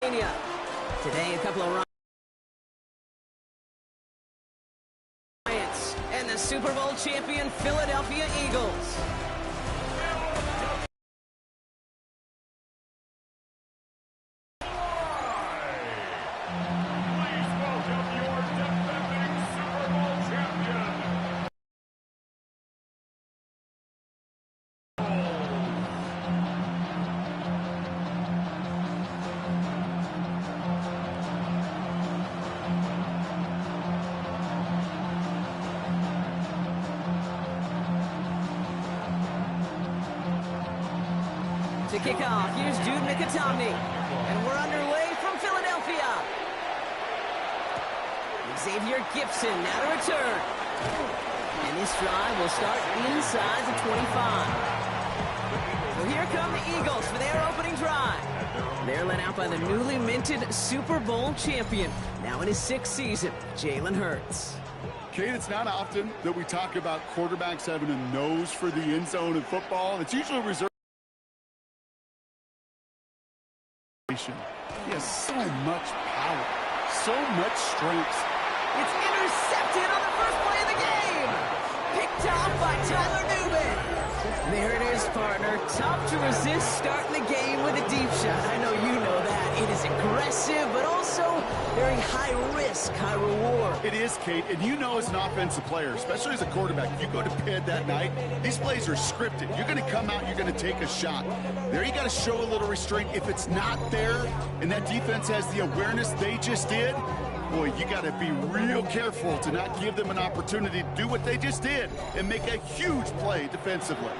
Pennsylvania. Today, a couple of Giants and the Super Bowl champion Philadelphia Eagles. To kick off, here's Jude McAtomney. And we're underway from Philadelphia. Xavier Gibson now to return. And this drive will start inside the 25. So here come the Eagles for their opening drive. They're led out by the newly minted Super Bowl champion, now in his 6th season, Jalen Hurts. Kate, it's not often that we talk about quarterbacks having a nose for the end zone in football. It's usually reserved. He has so much power, so much strength. It's intercepted on the first play of the game. Picked off by Tyler Newman. There it is, partner. Tough to resist starting the game with a deep shot. I know you know that. It is aggressive, but also very high risk, high reward. It is, Kate, and you know as an offensive player, especially as a quarterback, you go to bed that night, these plays are scripted. You're going to come out, you're going to take a shot. There you got to show a little restraint. If it's not there and that defense has the awareness they just did, boy, you got to be real careful to not give them an opportunity to do what they just did and make a huge play defensively.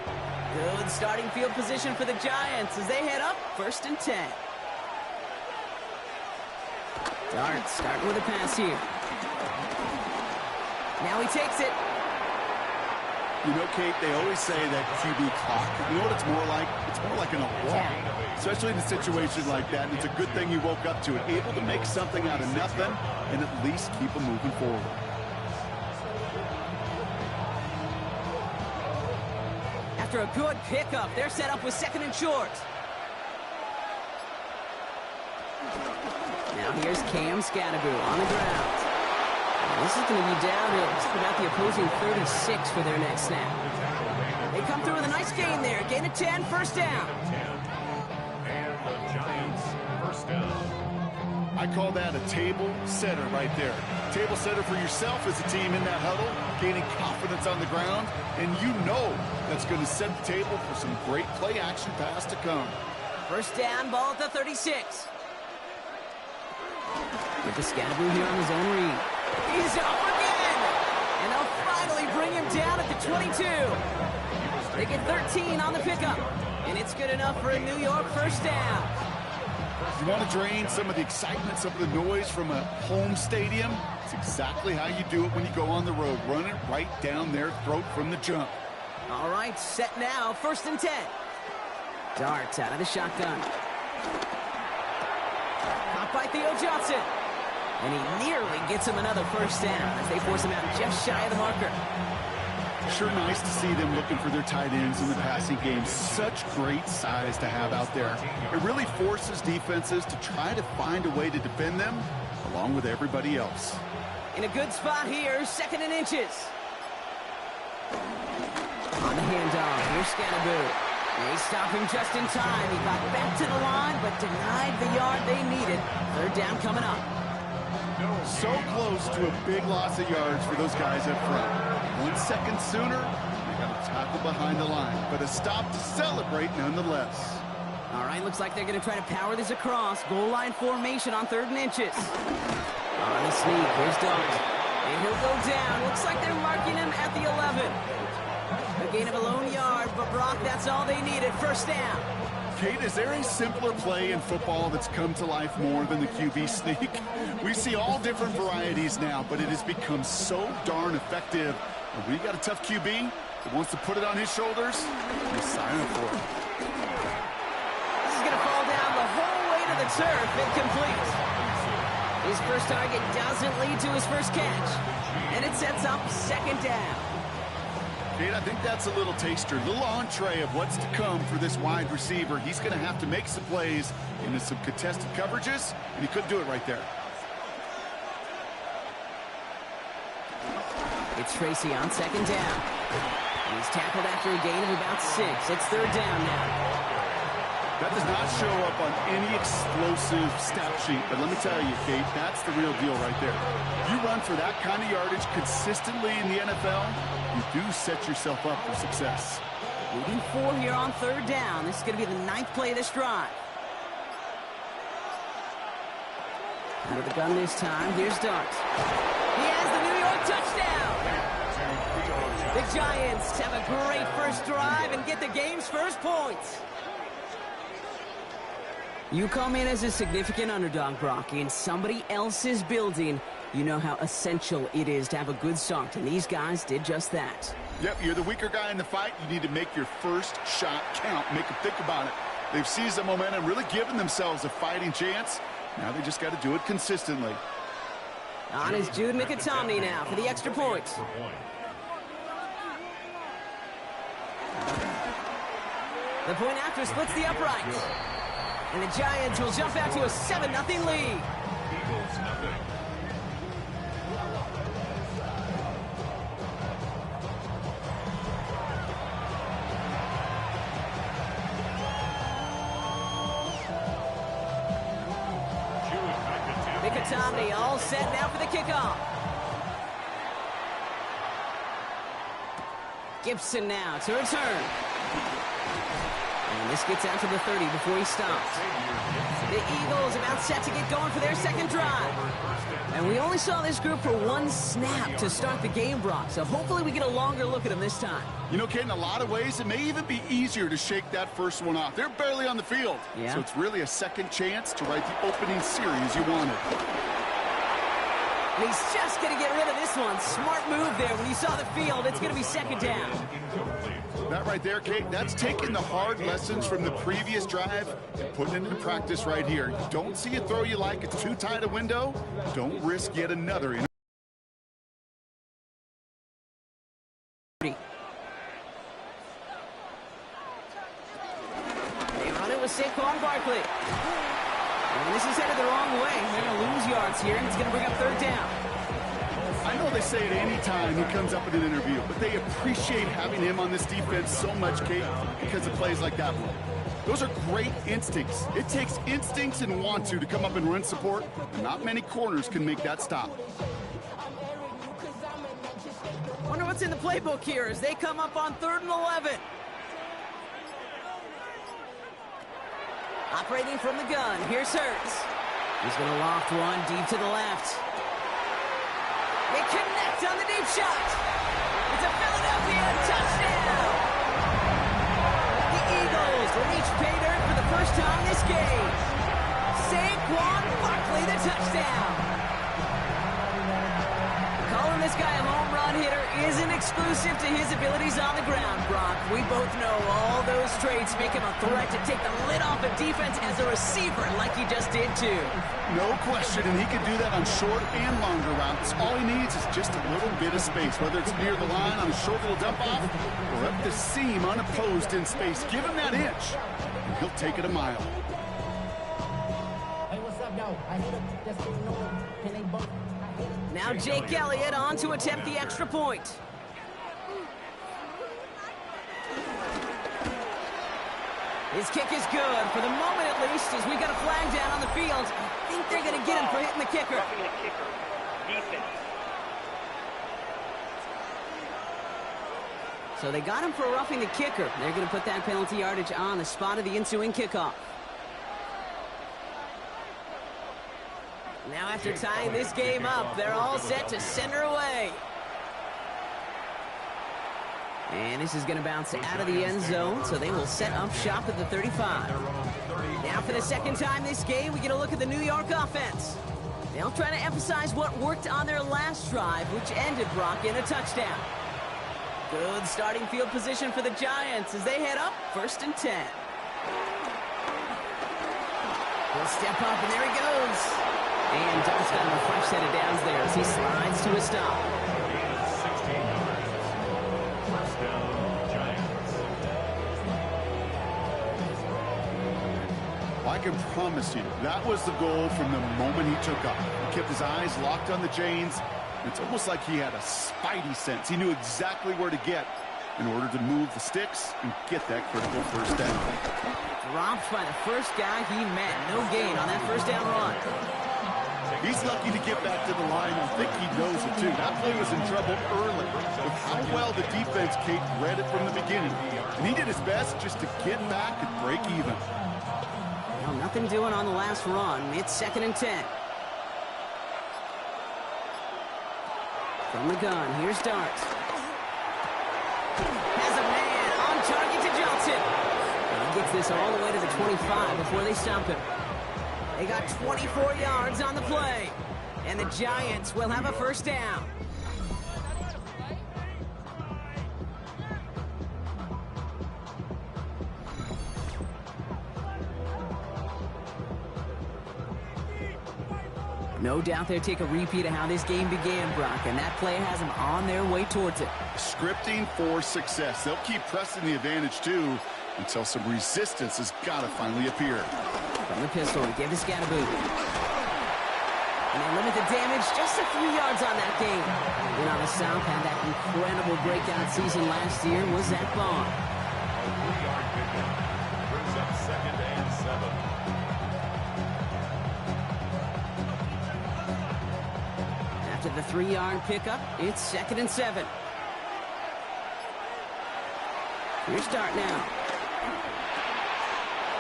Good starting field position for the Giants as they head up 1st and 10. Dart starting with a pass here. Now he takes it. You know, Kate, they always say that QB clock. You know what it's more like? It's more like an alarm, especially in a situation like that. And it's a good thing you woke up to it, able to make something out of nothing and at least keep them moving forward. After a good pickup, they're set up with 2nd and short. Now here's Cam Scatterbo on the ground. This is going to be down to just about the opposing 36 for their next snap. They come through with a nice gain there. Gain of 10, 1st down. And the Giants, 1st down. I call that a table setter right there. Table setter for yourself as a team in that huddle, gaining confidence on the ground, and you know that's going to set the table for some great play action pass to come. 1st down, ball at the 36. With the Scatterbo here on his own read. He's up again! And they'll finally bring him down at the 22. They get 13 on the pickup. And it's good enough for a New York 1st down. You want to drain some of the excitement, some of the noise from a home stadium? It's exactly how you do it when you go on the road. Run it right down their throat from the jump. All right, set now, 1st and 10. Dart out of the shotgun. Caught by Theo Johnson. And he nearly gets him another 1st down as they force him out just shy of the marker. Sure nice to see them looking for their tight ends in the passing game. Such great size to have out there. It really forces defenses to try to find a way to defend them along with everybody else. In a good spot here, 2nd and inches. On the handoff, here's Scatterbo. They stop him just in time. He got back to the line, but denied the yard they needed. 3rd down coming up. So close to a big loss of yards for those guys up front. 1 second sooner, they got a tackle behind the line, but a stop to celebrate nonetheless. All right, looks like they're going to try to power this across. Goal line formation on 3rd and inches. On the sneak, here's Dart. And he'll go down. Looks like they're marking him at the 11. A gain of a lone yard, but Brock, that's all they needed. 1st down. Kate, is there a simpler play in football that's come to life more than the QB sneak? We see all different varieties now, but it has become so darn effective. And when you got a tough QB that wants to put it on his shoulders, you sign up for it. This is going to fall down the whole way to the turf. Incomplete. His first target doesn't lead to his first catch. And it sets up 2nd down. Kate, I think that's a little taster, a little entree of what's to come for this wide receiver. He's going to have to make some plays into some contested coverages, and he couldn't do it right there. It's Tracy on second down. And he's tackled after a gain of about 6. It's third down now. That does not show up on any explosive stat sheet, but let me tell you, Kate, that's the real deal right there. You run for that kind of yardage consistently in the NFL, you do set yourself up for success. Moving 4 here on third down. This is going to be the 9th play of this drive. Out of the gun this time. Here's Dart. He has the New York touchdown. The Giants have a great first drive and get the game's first points. You come in as a significant underdog, Brock, in somebody else's building. You know how essential it is to have a good start, and these guys did just that. Yep, you're the weaker guy in the fight. You need to make your first shot count. Make them think about it. They've seized the momentum, really given themselves a fighting chance. Now they just got to do it consistently. On is Jude McAtomney now for the extra point. The point after splits the uprights. And the Giants will jump out to a 7-0 lead. Eagles nothing. McAtomney all set now for the kickoff. Gibson now to return. And this gets out to the 30 before he stops. The Eagles about set to get going for their second drive. And we only saw this group for one snap to start the game, Brock. So hopefully we get a longer look at them this time. You know, Kate, in a lot of ways, it may even be easier to shake that first one off. They're barely on the field. Yeah. So it's really a second chance to write the opening series you wanted. And he's just going to get rid of this one. Smart move there. When you saw the field, it's going to be second down. That right there, Kate, that's taking the hard lessons from the previous drive and putting it into practice right here. You don't see a throw you like, it's too tight a window. Don't risk yet another. They run it with Saquon Barkley. And this is headed the wrong way. They're going to lose yards here, and it's going to bring up third down. I know they say it any time he comes up in an interview, but they appreciate having him on this defense so much, Kate, because of plays like that one. Those are great instincts. It takes instincts and want to come up and run support, and not many corners can make that stop. Wonder what's in the playbook here as they come up on 3rd and 11. Operating from the gun, here's Hurts. He's going to loft one deep to the left. They connect on the deep shot. It's a Philadelphia touchdown. The Eagles reach pay dirt for the first time this game. Saquon Barkley, the touchdown. Calling this guy a home run hitter isn't exclusive to his abilities on the ground, Brock. We both know all those traits make him a threat to take the lid off a defense as a receiver like he just did too. No question, and he can do that on short and longer routes. All he needs is just a little bit of space, whether it's near the line on a short little dump-off or up the seam unopposed in space. Give him that inch, and he'll take it a mile. Hey, what's up, yo? I hit him. Just so you know, can they both? Now Jake Elliott on to attempt the extra point. His kick is good, for the moment at least, as we got a flag down on the field. I think they're going to get him for hitting the kicker. So they got him for roughing the kicker. They're going to put that penalty yardage on the spot of the ensuing kickoff. Now after tying this game up, they're all set to send her away. And this is going to bounce out of the end zone, so they will set up shop at the 35. Now for the second time this game, we get a look at the New York offense. They'll try to emphasize what worked on their last drive, which ended, Brock, in a touchdown. Good starting field position for the Giants as they head up 1st and 10. He'll step up, and there he goes. And Dunk's got him a fresh set of downs there as he slides to a stop. First down. can promise you, that was the goal from the moment he took off. He kept his eyes locked on the chains. It's almost like he had a spidey sense. He knew exactly where to get in order to move the sticks and get that critical first down. Dropped by the first guy he met. No gain on that first down run. He's lucky to get back to the line. I think he knows it, too. That play was in trouble early with how well the defense, Kate, read it from the beginning. And he did his best just to get back and break even. Well, nothing doing on the last run. It's 2nd and 10. From the gun, here's Darts. Has a man on target to Johnson. And he gets this all the way to the 25 before they stop him. They got 24 yards on the play. And the Giants will have a first down. No doubt they'll take a repeat of how this game began, Brock, and that play has them on their way towards it. Scripting for success. They'll keep pressing the advantage, too, until some resistance has got to finally appear. From the pistol, he gave to Scatterboot. And they limit the damage just a few yards on that game. And on the South had that incredible breakout season last year was Zach Bond. 3-yard pickup. Brings up 2nd and 7. After the 3-yard pickup, it's 2nd and 7. Here's Dart now.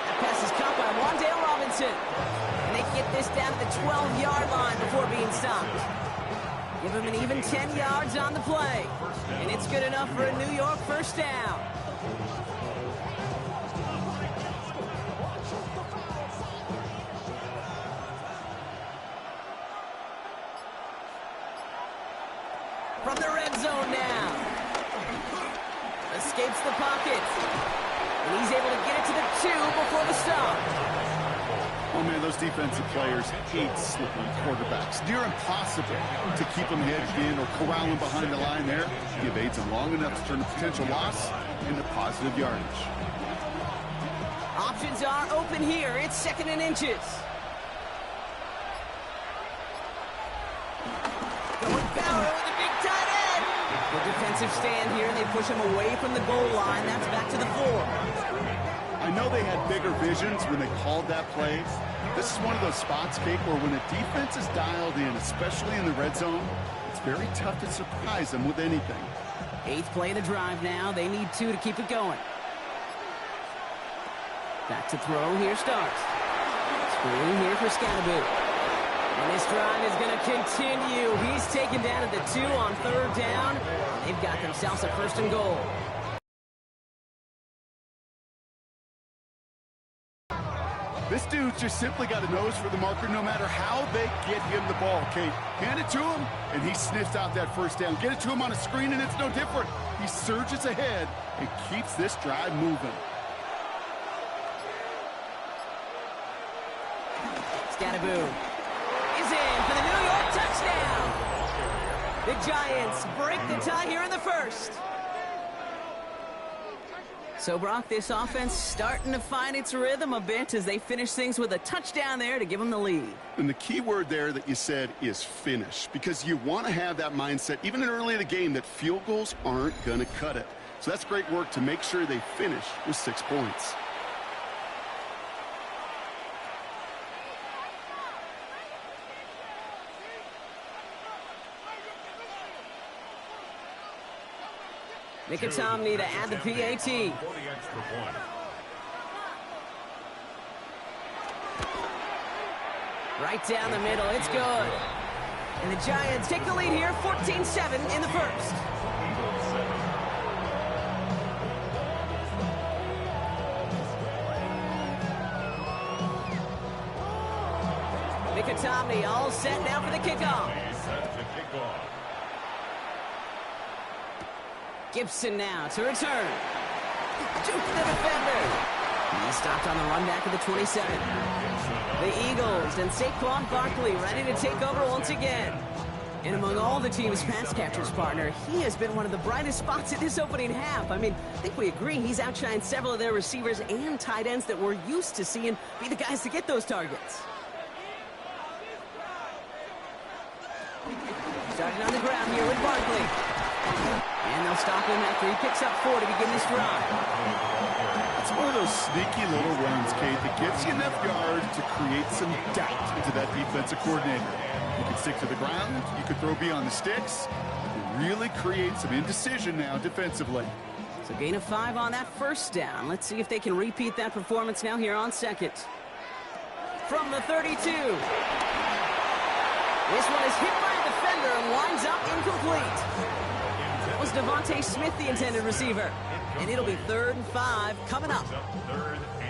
That pass is caught by Wan'Dale Robinson. And they get this down to the 12-yard line before being stopped. Give him an even 10 yards on the play. And it's good enough for a New York first down. From the red zone now. Escapes the pocket. And he's able to get it to the 2 before the stop. Oh, man, those defensive players hate slipping quarterbacks. Near impossible to keep them hedged in or corral them behind the line there. He evades them long enough to turn a potential loss into positive yardage. Options are open here. It's 2nd and inches. Going Bauer with a big tight end. The defensive stand here. They push him away from the goal line. That's back to the 4. I know they had bigger visions when they called that play. This is one of those spots, Kate, where when a defense is dialed in, especially in the red zone, it's very tough to surprise them with anything. 8th play of the drive now. They need 2 to keep it going. Back to throw. Here starts. Screen here for Scatterboot. And this drive is going to continue. He's taken down at the 2 on 3rd down. They've got themselves a 1st and goal. This dude's just simply got a nose for the marker no matter how they get him the ball, Kate. Hand it to him, and he sniffs out that first down. Get it to him on a screen, and it's no different. He surges ahead and keeps this drive moving. Scatterboot is in for the New York touchdown. The Giants break the tie here in the 1st. So, Brock, this offense starting to find its rhythm a bit as they finish things with a touchdown there to give them the lead. And the key word there that you said is finish, because you want to have that mindset, even early in the game, that field goals aren't going to cut it. So that's great work to make sure they finish with 6 points. Nicotomney to add the PAT. For the extra point. Right down the middle. It's good. And the Giants take the lead here, 14-7 in the 1st. Nicotomney all set now for the kickoff. Set to kick off. Gibson now to return. Juke the defender. He's stopped on the run back of the 27. The Eagles and Saquon Barkley ready to take over once again. And among all the team's pass catchers, partner, he has been one of the brightest spots in this opening half. I mean, I think we agree he's outshined several of their receivers and tight ends that we're used to seeing be the guys to get those targets. Starting on the ground here with Barkley. And they'll stop him after he picks up 4 to begin this drive. It's one of those sneaky little runs, Kate, that gets you enough yards to create some doubt into that defensive coordinator. You can stick to the ground, you could throw beyond the sticks. You really create some indecision now defensively. So gain of 5 on that first down. Let's see if they can repeat that performance now here on second. From the 32. This one is hit by a defender and winds up incomplete. That was Devontae Smith, the intended receiver. And it'll be 3rd and 5 coming up.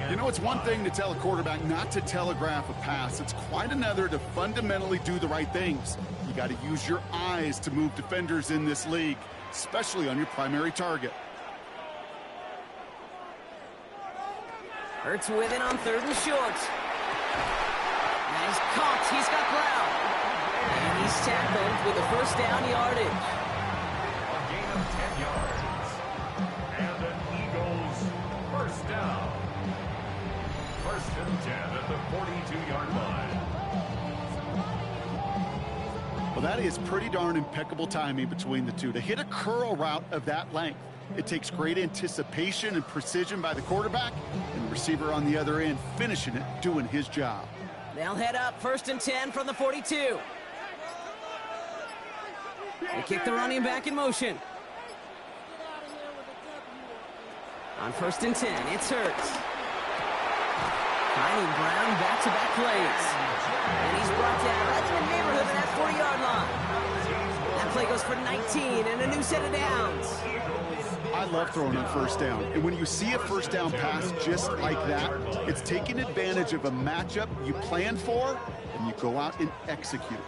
You know, it's one thing to tell a quarterback not to telegraph a pass. It's quite another to fundamentally do the right things. You got to use your eyes to move defenders in this league, especially on your primary target. Hurts with it on 3rd and short. And he's caught. He's got ground. And he's tackled with a first down yardage. A gain of 10 yards. And an Eagles first down. 1st and 10 at the 42-yard line. Well, that is pretty darn impeccable timing between the two. To hit a curl route of that length, it takes great anticipation and precision by the quarterback, and the receiver on the other end finishing it, doing his job. They'll head up 1st and 10 from the 42. They kick the running back in motion. On 1st and 10, it's Hurts. Finding Brown back-to-back plays. And he's brought down right in the neighborhood of that 40-yard line. That play goes for 19 and a new set of downs. I love throwing on 1st down. And when you see a 1st down pass just like that, it's taking advantage of a matchup you plan for, and you go out and execute.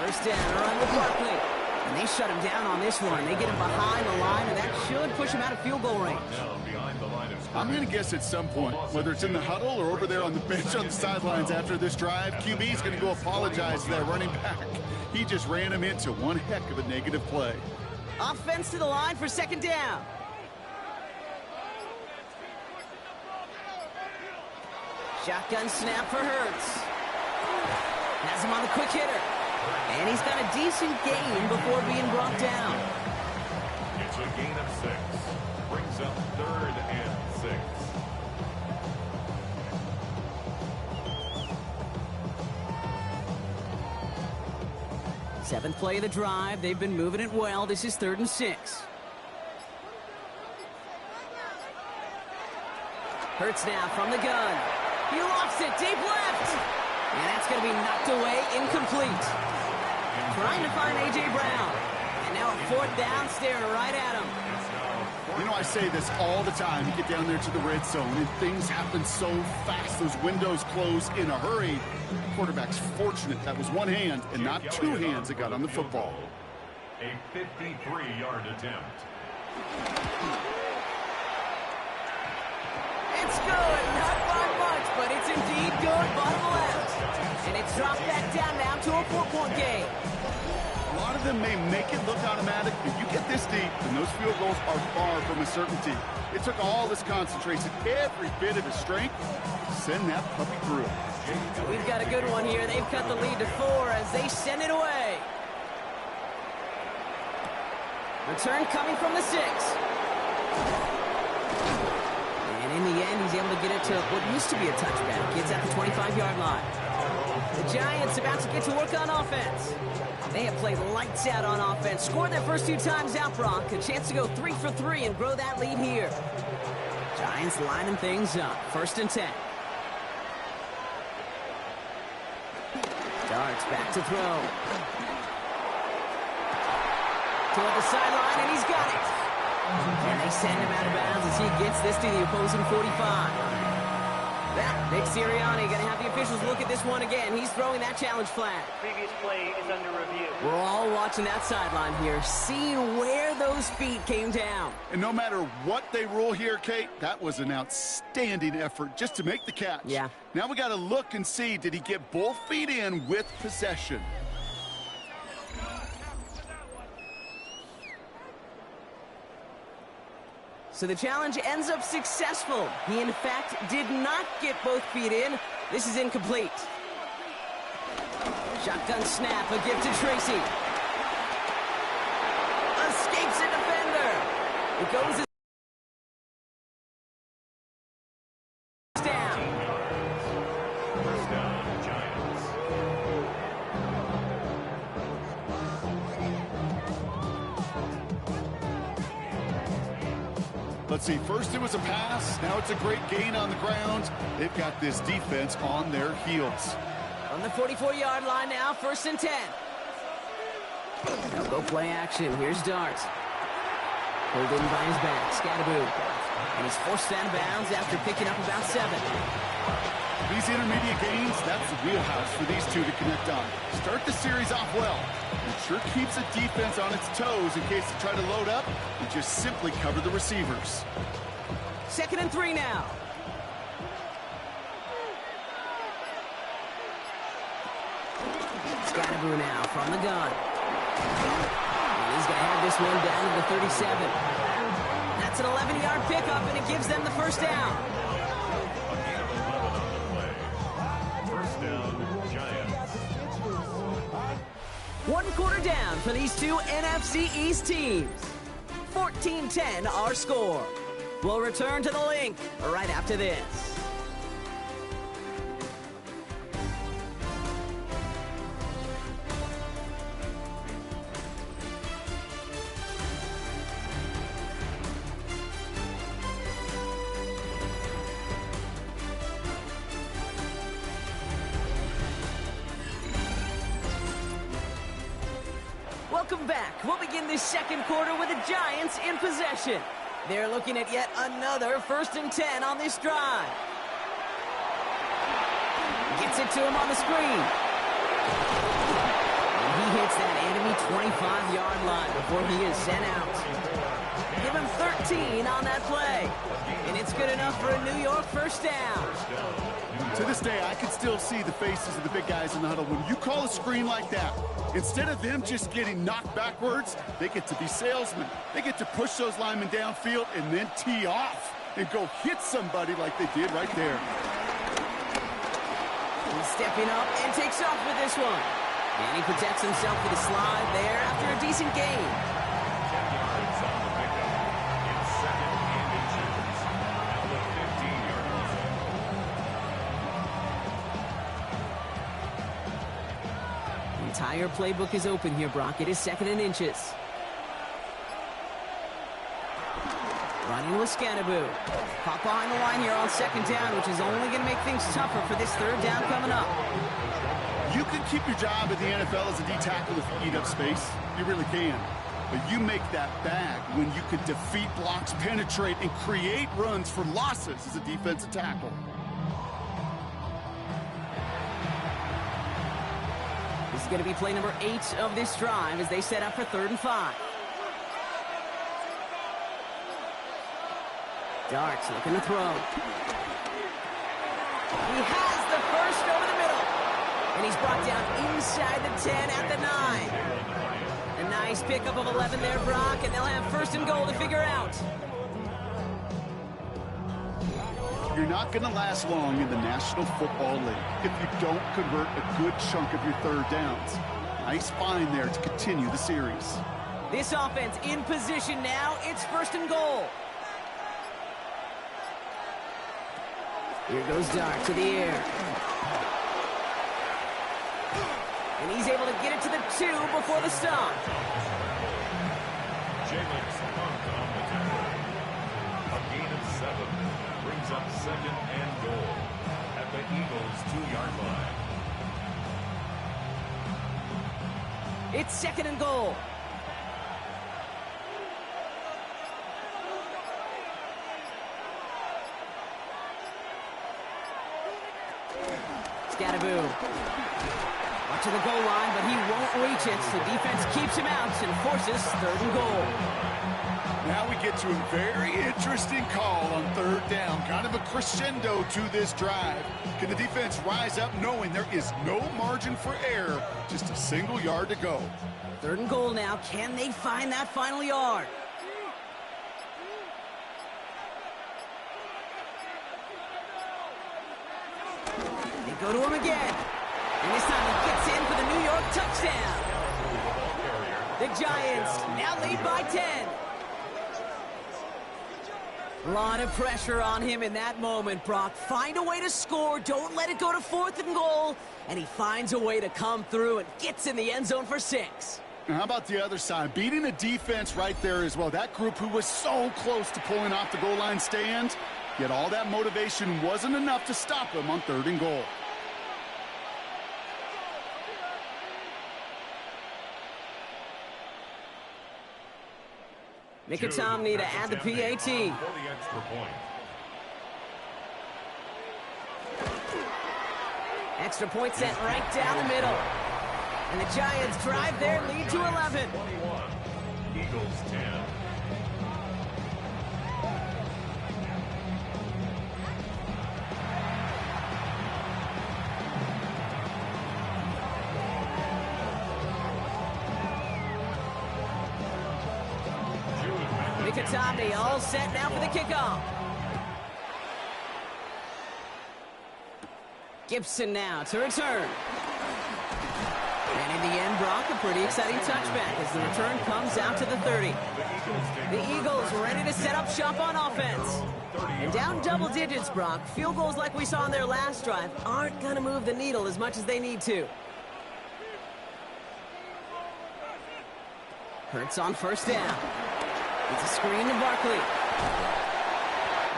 1st down, run with Barkley. And they shut him down on this one. They get him behind the line, and that should push him out of field goal range. I'm going to guess at some point, whether it's in the huddle or over there on the bench on the sidelines after this drive, QB is going to go apologize to that running back. He just ran him into one heck of a negative play. Offense to the line for 2nd down. Shotgun snap for Hurts. Has him on the quick hitter. And he's got a decent gain before being brought down. It's a gain of 6. Brings up 3rd and 6. 7th play of the drive. They've been moving it well. This is 3rd and 6. Hurts now from the gun. He lofts it deep left. And that's going to be knocked away, incomplete. Trying to find A.J. Brown. And now a 4th down, staring right at him. You know, I say this all the time. You get down there to the red zone, and things happen so fast. Those windows close in a hurry. The quarterback's fortunate that was one hand and not 2 hands that got on the football. A 53-yard attempt. It's good. Not by much, but it's indeed good. Bottom left. And it's dropped back down now to a 4-point game. A lot of them may make it look automatic, but you get this deep, and those field goals are far from a certainty. It took all his concentration, every bit of his strength, to send that puppy through. We've got a good one here. They've cut the lead to 4 as they send it away. Return coming from the 6. And in the end, he's able to get it to what used to be a touchback. It's at the 25-yard line. The Giants about to get to work on offense. They have played lights out on offense. Scored their first 2 times out, Brock. A chance to go 3 for 3 and grow that lead here. Giants lining things up. 1st and 10. Darts back to throw. Toward the sideline, and he's got it. And they send him out of bounds as he gets this to the opposing 45. Nick Sirianni going to have the officials look at this one again. He's throwing that challenge flag. Previous play is under review. We're all watching that sideline here, seeing where those feet came down. And no matter what they rule here, Kate, that was an outstanding effort just to make the catch. Yeah. Now we got to look and see, did he get both feet in with possession? So the challenge ends up successful. He, in fact, did not get both feet in. This is incomplete. Shotgun snap, a gift to Tracy. Escapes a defender. It goes down. First down, Giants. Let's see, first it was a pass, now it's a great gain on the ground. They've got this defense on their heels. On the 44-yard line now, 1st and 10. Now go play action. Here's Dart. Pulled in by his back, Scattaboo. And he's forced out of bounds after picking up about 7. These intermediate gains, that's the wheelhouse for these two to connect on. Start the series off well. It sure keeps the defense on its toes in case they try to load up and just simply cover the receivers. 2nd and 3 now. Scattaboo now from the gun. And he's going to have this one down to the 37. That's an 11-yard pickup, and it gives them the 1st down. First down, Giants. 1 quarter down for these two NFC East teams. 14-10 our score. We'll return to the link right after this. Welcome back. We'll begin this 2nd quarter with the Giants in possession. They're looking at yet another 1st and 10 on this drive. Gets it to him on the screen. And he hits that enemy 25-yard line before he is sent out. Give him 13 on that play. And it's good enough for a New York 1st down. To this day, I can still see the faces of the big guys in the huddle. When you call a screen like that, instead of them just getting knocked backwards, they get to be salesmen. They get to push those linemen downfield and then tee off and go hit somebody like they did right there. He's stepping up and takes off with this one. And he protects himself with a slide there after a decent gain. 10 yards on the pickup. It's 2nd and inches. Now the 15-yard line. Entire playbook is open here, Brock. It is 2nd and inches. Running with Scattaboo. Pop behind the line here on 2nd down, which is only going to make things tougher for this 3rd down coming up. You can keep your job in the NFL as a D tackle if you eat up space. You really can. But you make that bag when you can defeat blocks, penetrate, and create runs for losses as a defensive tackle. This is going to be play number 8 of this drive as they set up for 3rd and 5. Darts looking to throw. He has the 1st over the middle. And he's brought down inside the 10 at the 9. A nice pickup of 11 there, Brock, and they'll have 1st and goal to figure out. You're not going to last long in the National Football League if you don't convert a good chunk of your 3rd downs. Nice find there to continue the series. This offense in position now. It's 1st and goal. Here goes Dart to the air. And he's able to get it to the 2 before the stop. Jalen's punt on the tackle. A gain of 7 brings up 2nd and goal at the Eagles' 2-yard line. It's 2nd and goal. Scattaboo. Up to the goal line, but he won't reach it. So defense keeps him out and forces 3rd and goal. Now we get to a very interesting call on 3rd down. Kind of a crescendo to this drive. Can the defense rise up knowing there is no margin for error? Just a single yard to go. 3rd and goal now. Can they find that final yard? They go to him again. And this time he gets in for the New York touchdown. The Giants now lead by 10. A lot of pressure on him in that moment, Brock. Find a way to score. Don't let it go to 4th and goal. And he finds a way to come through and gets in the end zone for 6. Now how about the other side? Beating the defense right there as well. That group who was so close to pulling off the goal line stand, yet all that motivation wasn't enough to stop them on 3rd and goal. Mickatominay to add the PAT. For the extra point. Extra point sent right down the middle. And the Giants drive their lead to 11. 21. Eagles 10. Mickatominay all set now for the kickoff. Gibson now to return. And in the end, Brock, a pretty exciting touchback as the return comes out to the 30. The Eagles ready to set up shop on offense. And down double digits, Brock. Field goals like we saw in their last drive aren't going to move the needle as much as they need to. Hurts on 1st down. It's a screen to Barkley.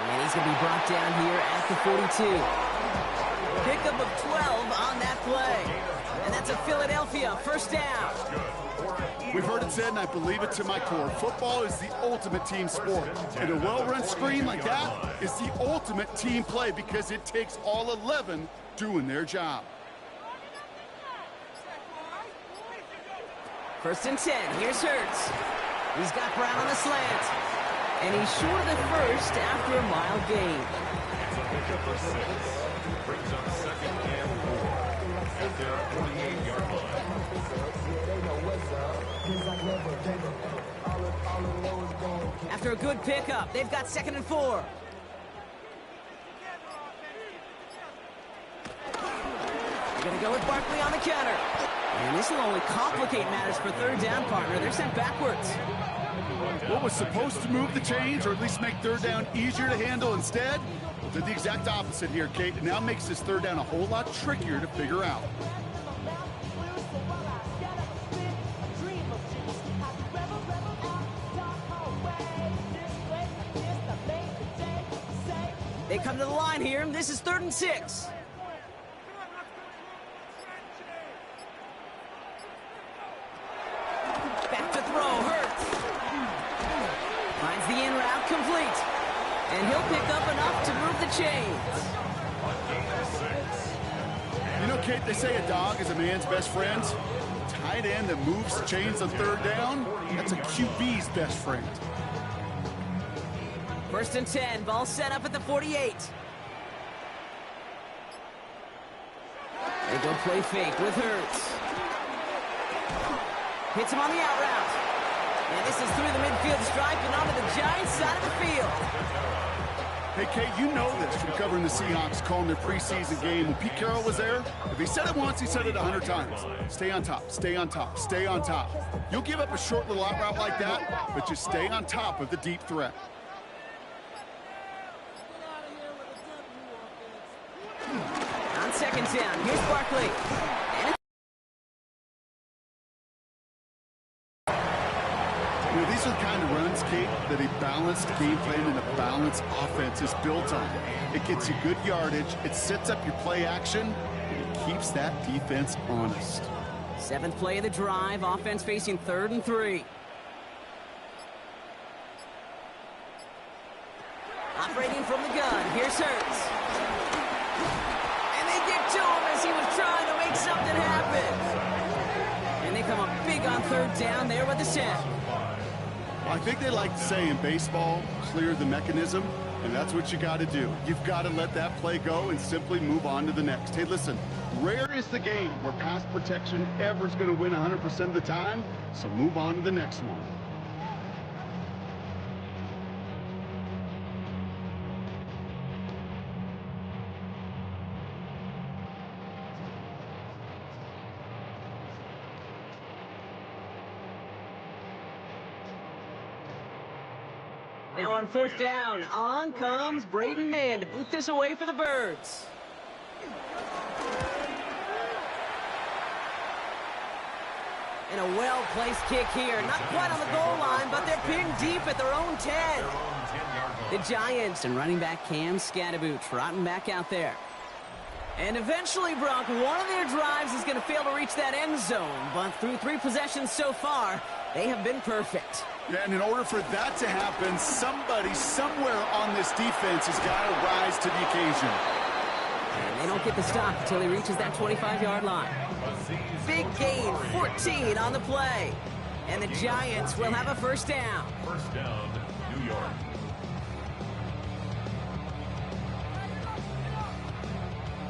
And he's going to be brought down here at the 42. Pickup of 12 on that play. And that's a Philadelphia 1st down. We've heard it said, and I believe it to my core, football is the ultimate team sport. And a well-run screen like that is the ultimate team play because it takes all 11 doing their job. 1st and 10. Here's Hurts. He's got Brown on the slant. And he's short of the 1st after a mild gain. It's a pickup for 6. Brings up 2nd and 4. At their 48-yard line. After a good pickup, they've got 2nd and 4. They're going to go with Barkley on the counter. And this will only complicate matters for 3rd down, partner. They're sent backwards. What was supposed to move the chains or at least make 3rd down easier to handle instead? Did the exact opposite here, Kate. It now makes this 3rd down a whole lot trickier to figure out. They come to the line here. This is 3rd and 6. Back to throw. Hurts. Finds the in route complete. And he'll pick up enough to move the chains. You know, Kate, they say a dog is a man's best friend. Tight end that moves chains on 3rd down, that's a QB's best friend. 1st and 10. Ball set up at the 48. They go play fake with Hurts. Hits him on the out route. And this is through the midfield stripe and onto the Giants side of the field. Hey, Kate, you know this from covering the Seahawks, calling their preseason game. When Pete Carroll was there, if he said it once, he said it 100 times. Stay on top, stay on top, stay on top. You'll give up a short little out route like that, but just stay on top of the deep threat. On 2nd down, here's Barkley. You know, these are the kind of runs, Kate, that a balanced game plan and a balanced offense is built on. It gets you good yardage, it sets up your play action, and it keeps that defense honest. 7th play of the drive, offense facing 3rd and 3. Operating from the gun, here's Hurts. And they give third down there with the sack. I think they like to say in baseball, clear the mechanism, and that's what you got to do. You've got to let that play go and simply move on to the next. Hey, listen, rare is the game where pass protection ever is going to win 100% of the time, so move on to the next one. Now on first down, on comes Braden Mann to boot this away for the Birds. And a well-placed kick here. Not quite on the goal line, but they're pinned deep at their own 10. The Giants and running back Cam Scadaboo trotting back out there. And eventually, Brock, one of their drives is going to fail to reach that end zone. But through 3 possessions so far, they have been perfect. Yeah, and in order for that to happen, somebody somewhere on this defense has got to rise to the occasion. And they don't get the stop until he reaches that 25-yard line. Big gain, 14 on the play. And the Giants will have a first down. First down, New York.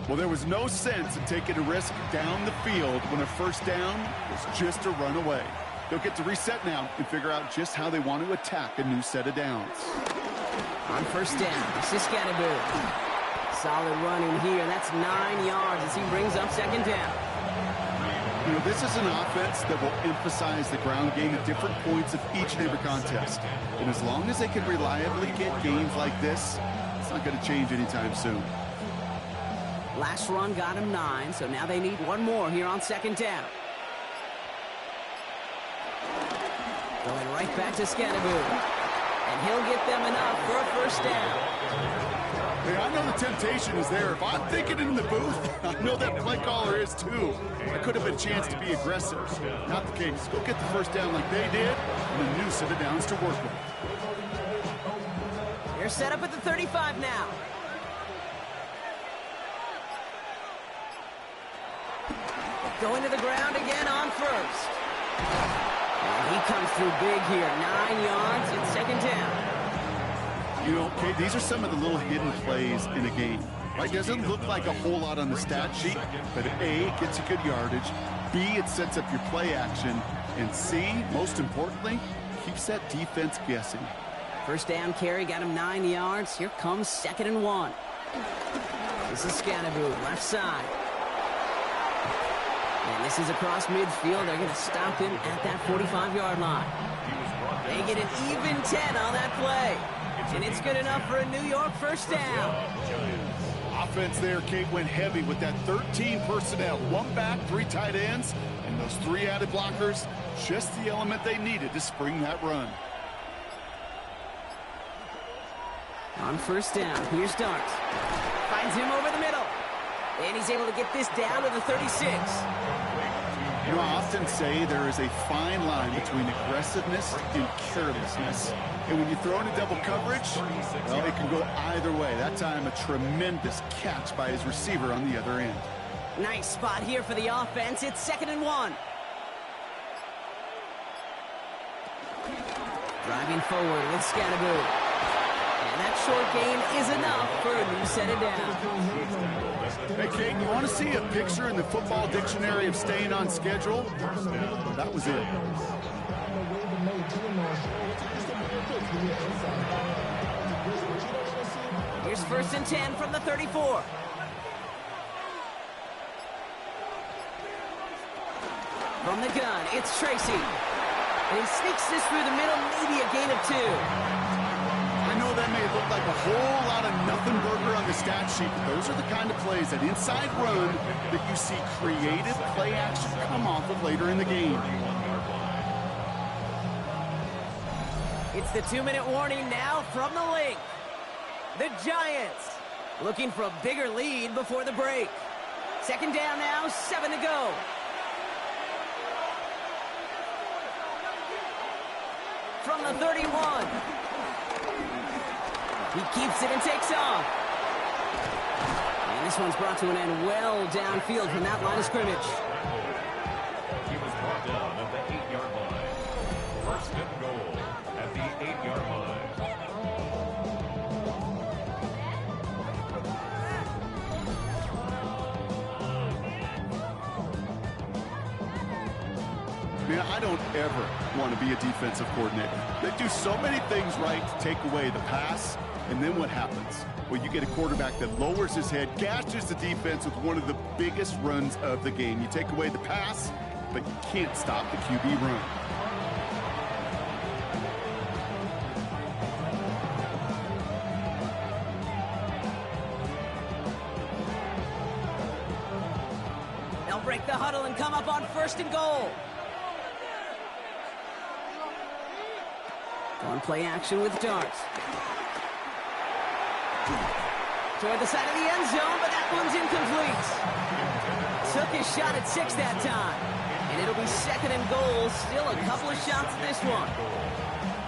Well, there was no sense in taking a risk down the field when a first down was just a run away. They'll get to reset now and figure out just how they want to attack a new set of downs. On first down, this is Scadaboo. Solid running here. That's 9 yards as he brings up second down. You know, this is an offense that will emphasize the ground game at different points of each and every contest. And as long as they can reliably get gains like this, it's not going to change anytime soon. Last run got him 9, so now they need one more here on second down. Going right back to Scadaboo. And he'll get them enough for a first down. Hey, I know the temptation is there. If I'm thinking in the booth, I know that play caller is too. That could have been a chance to be aggressive. Not the case. Go get the first down like they did, and a new set of downs to work with. They're set up at the 35 now. Going to the ground again on first. And he comes through big here. 9 yards and second down. You know, Kate, these are some of the little hidden plays in a game. Right? Doesn't look like a whole lot on the stat sheet, but A, it gets you good yardage. B, it sets up your play action. And C, most importantly, keeps that defense guessing. First down carry got him 9 yards. Here comes 2nd and 1. This is Scadaboo, left side. And this is across midfield. They're going to stop him at that 45-yard line. They get an even 10 on that play. And it's good enough for a New York first down. Offense there, Kate, went heavy with that 13 personnel. 1 back, 3 tight ends, and those 3 added blockers. Just the element they needed to spring that run. On first down, here's Darks. Finds him over the middle. And he's able to get this down to the 36. You know, I often say there is a fine line between aggressiveness and carelessness. And when you throw into double coverage, well, it can go either way. That time, a tremendous catch by his receiver on the other end. Nice spot here for the offense. It's 2nd and 1. Driving forward with Scadaboo. And that short gain is enough for a new set of downs. Hey, Kate, you want to see a picture in the football dictionary of staying on schedule? That was it. Here's 1st and 10 from the 34. From the gun, it's Tracy. And he sneaks this through the middle, maybe a gain of 2. I know that may look like a whole lot of nothing burger on the stat sheet, but those are the kind of plays, that inside run, that you see creative play action come off of later in the game. It's the 2-minute warning now from the link. The Giants looking for a bigger lead before the break. 2nd down now, 7 to go. From the 31. He keeps it and takes off. And this one's brought to an end well downfield from that line of scrimmage. He was brought down at the 8-yard line. Man, I don't ever want to be a defensive coordinator. They do so many things right to take away the pass, and then what happens? Well, you get a quarterback that lowers his head, gashes the defense with one of the biggest runs of the game. You take away the pass, but you can't stop the QB run. They'll break the huddle and come up on 1st and goal. On play action with darts. Toward the side of the end zone, but that one's incomplete. Took his shot at 6 that time. And it'll be 2nd and goal. Still a couple of shots at this one.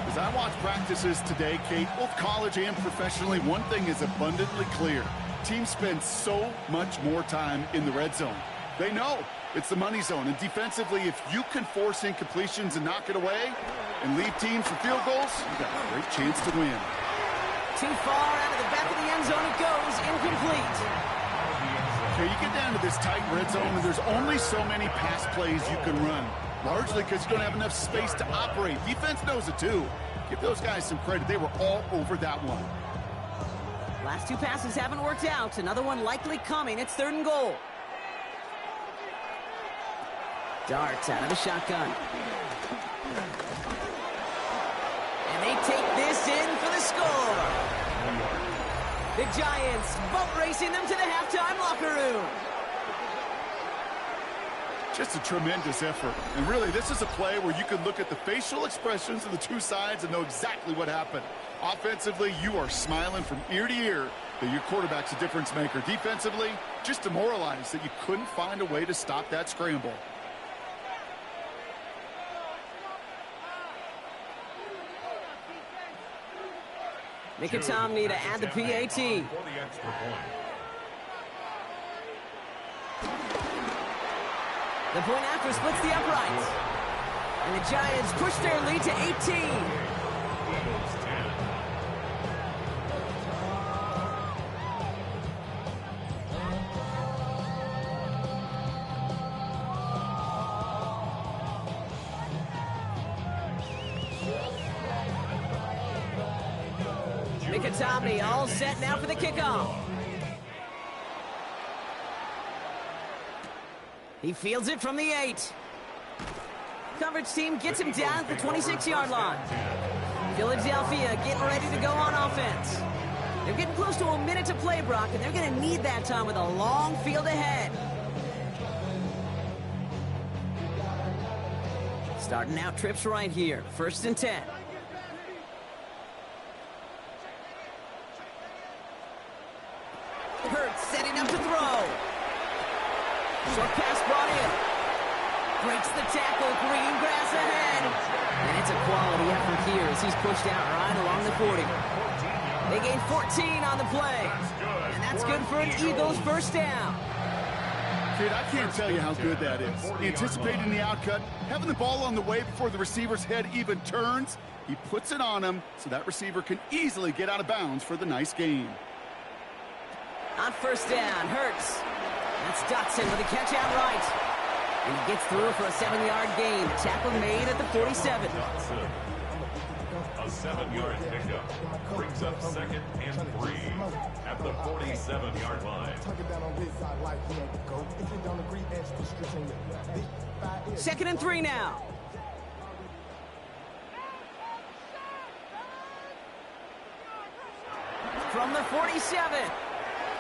As I watch practices today, Kate, both college and professionally, one thing is abundantly clear. Teams spend so much more time in the red zone. They know it's the money zone. And defensively, if you can force incompletions and knock it away and lead teams for field goals, you got a great chance to win. Too far out of the back of the end zone it goes, incomplete. Okay, you get down to this tight red zone, and there's only so many pass plays you can run, largely because you don't have enough space to operate. Defense knows it too. Give those guys some credit. They were all over that one. Last 2 passes haven't worked out. Another one likely coming. It's 3rd and goal. Darts out of the shotgun. And they take this in for the score. The Giants boat racing them to the halftime locker room. Just a tremendous effort. And really, this is a play where you can look at the facial expressions of the two sides and know exactly what happened. Offensively, you are smiling from ear to ear that your quarterback's a difference maker. Defensively, just demoralized that you couldn't find a way to stop that scramble. Mickey to add the PAT. The point after splits the uprights. And the Giants push their lead to 18. Mickey all set now for the kickoff. He fields it from the 8. Coverage team gets him down at the 26-yard line. Philadelphia getting ready to go on offense. They're getting close to a minute to play, Brock, and they're going to need that time with a long field ahead. Starting out trips right here. 1st and 10. Hurts setting up to throw. Short pass brought in. Breaks the tackle. Green grass ahead. And it's a quality effort here as he's pushed out right along the 40. They gain 14 on the play. And that's good for an Eagles 1st down. Kid, I can't tell you how good that is. Anticipating the outcut, having the ball on the way before the receiver's head even turns. He puts it on him so that receiver can easily get out of bounds for the nice gain. On 1st down, Hurts. That's Dotson with a catch out right. And he gets through for a 7-yard gain. The tackle made at the 47. Dotson. A 7-yard pickup brings up 2nd and 3 at the 47-yard line. 2nd and 3 now. From the 47.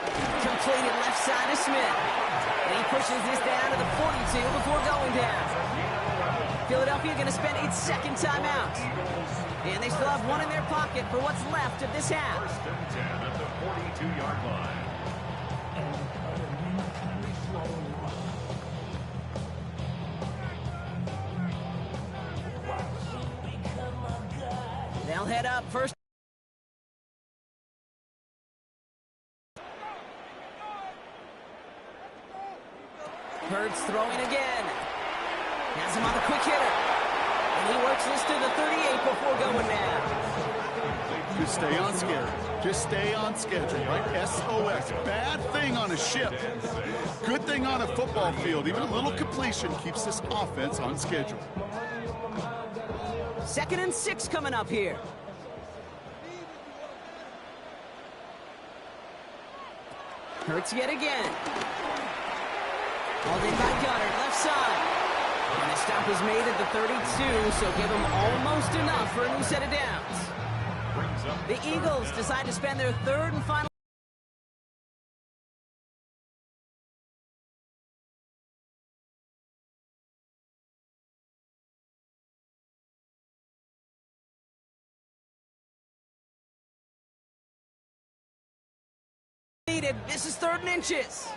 Completed left side to Smith. And he pushes this down to the 42 before going down. Philadelphia going to spend its 2nd timeout. And they still have one in their pocket for what's left of this half. 1st and 10 at the 42-yard line. They'll head up 1st. Hurts throwing again. Has him on the quick hitter. And he works this to the 38 before going down. Just stay on schedule. Just stay on schedule, right? SOS. Bad thing on a ship. Good thing on a football field. Even a little completion keeps this offense on schedule. 2nd and 6 coming up here. Hurts yet again. Hauled in by Goddard, left side. And the stop is made at the 32, so give them almost enough for a new set of downs. The Eagles decide to spend their 3rd and final. This is 3rd and inches.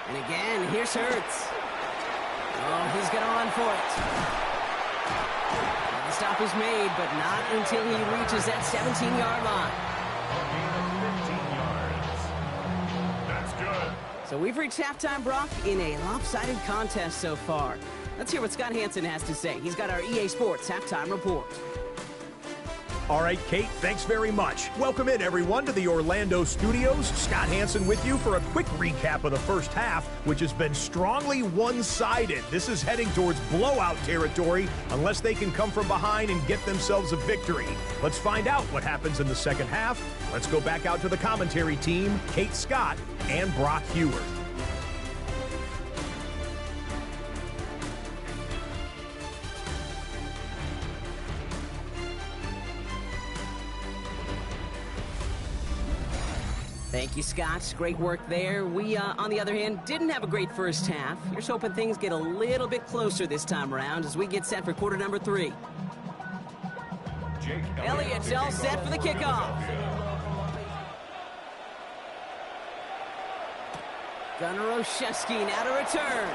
And again, here's Hurts. Oh, he's going to run for it. And the stop is made, but not until he reaches that 17-yard line. That's good. So we've reached halftime, Brock, in a lopsided contest so far. Let's hear what Scott Hansen has to say. He's got our EA Sports halftime report. All right, Kate, thanks very much. Welcome in, everyone, to the Orlando studios. Scott Hansen with you for a quick recap of the first half, which has been strongly one-sided. This is heading towards blowout territory unless they can come from behind and get themselves a victory. Let's find out what happens in the second half. Let's go back out to the commentary team, Kate Scott and Brock Heward. Thank you, Scott. Great work there. We, on the other hand, didn't have a great first half. Here's hoping things get a little bit closer this time around as we get set for quarter number 3. Elliott's all set for the kickoff. Gunnar Olszewski now to return.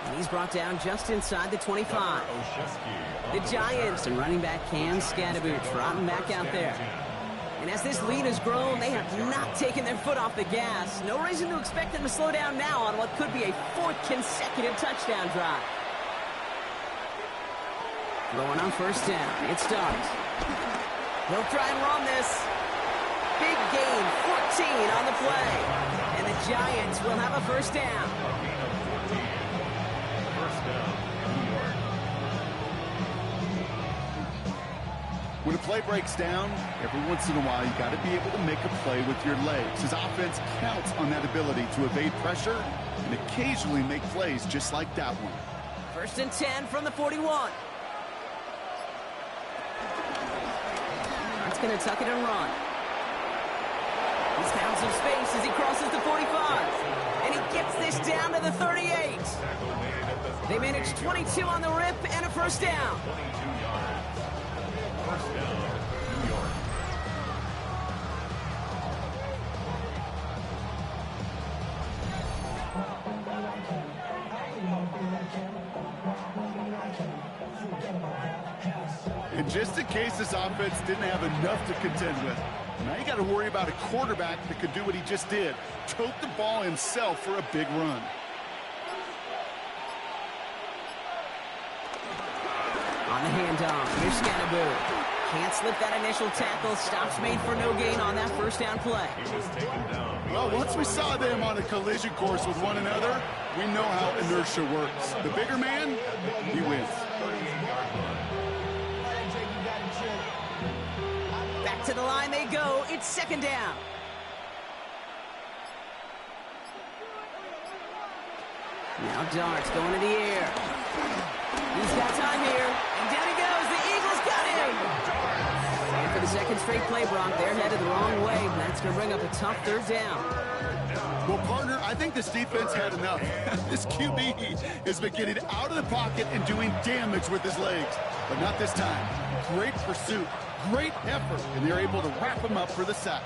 And he's brought down just inside the 25. The Giants and running back Cam Scadaboo trotting back out there. And as this lead has grown, they have not taken their foot off the gas. No reason to expect them to slow down now on what could be a 4th consecutive touchdown drive. Going on first down. It starts. They'll try and run this. Big gain, 14 on the play. And the Giants will have a first down. First down, New York. When a play breaks down, every once in a while, you got to be able to make a play with your legs. His offense counts on that ability to evade pressure and occasionally make plays just like that one. 1st and 10 from the 41. It's going to tuck it and run. He's found some space as he crosses the 45. And he gets this down to the 38. They manage 22 on the rip and a first down. 22 yards. First down, New York. And just in case this offense didn't have enough to contend with, now you got to worry about a quarterback that could do what he just did, tote the ball himself for a big run. On the handoff, here's Scadaboo. Can't slip that initial tackle. Stops made for no gain on that first down play. He was taken down. Well, once we saw them on a collision course with one another, we know how inertia works. The bigger man, he wins. 38-yard line. Back to the line they go. It's second down. Now Dart's going to the air. He's got time here. And down he goes. The Eagles got him. And for the second straight play, Brock, they're headed the wrong way. And that's going to bring up a tough third down. Well, partner, I think this defense had enough. This QB has been getting out of the pocket and doing damage with his legs. But not this time. Great pursuit, great effort, and they're able to wrap him up for the sack.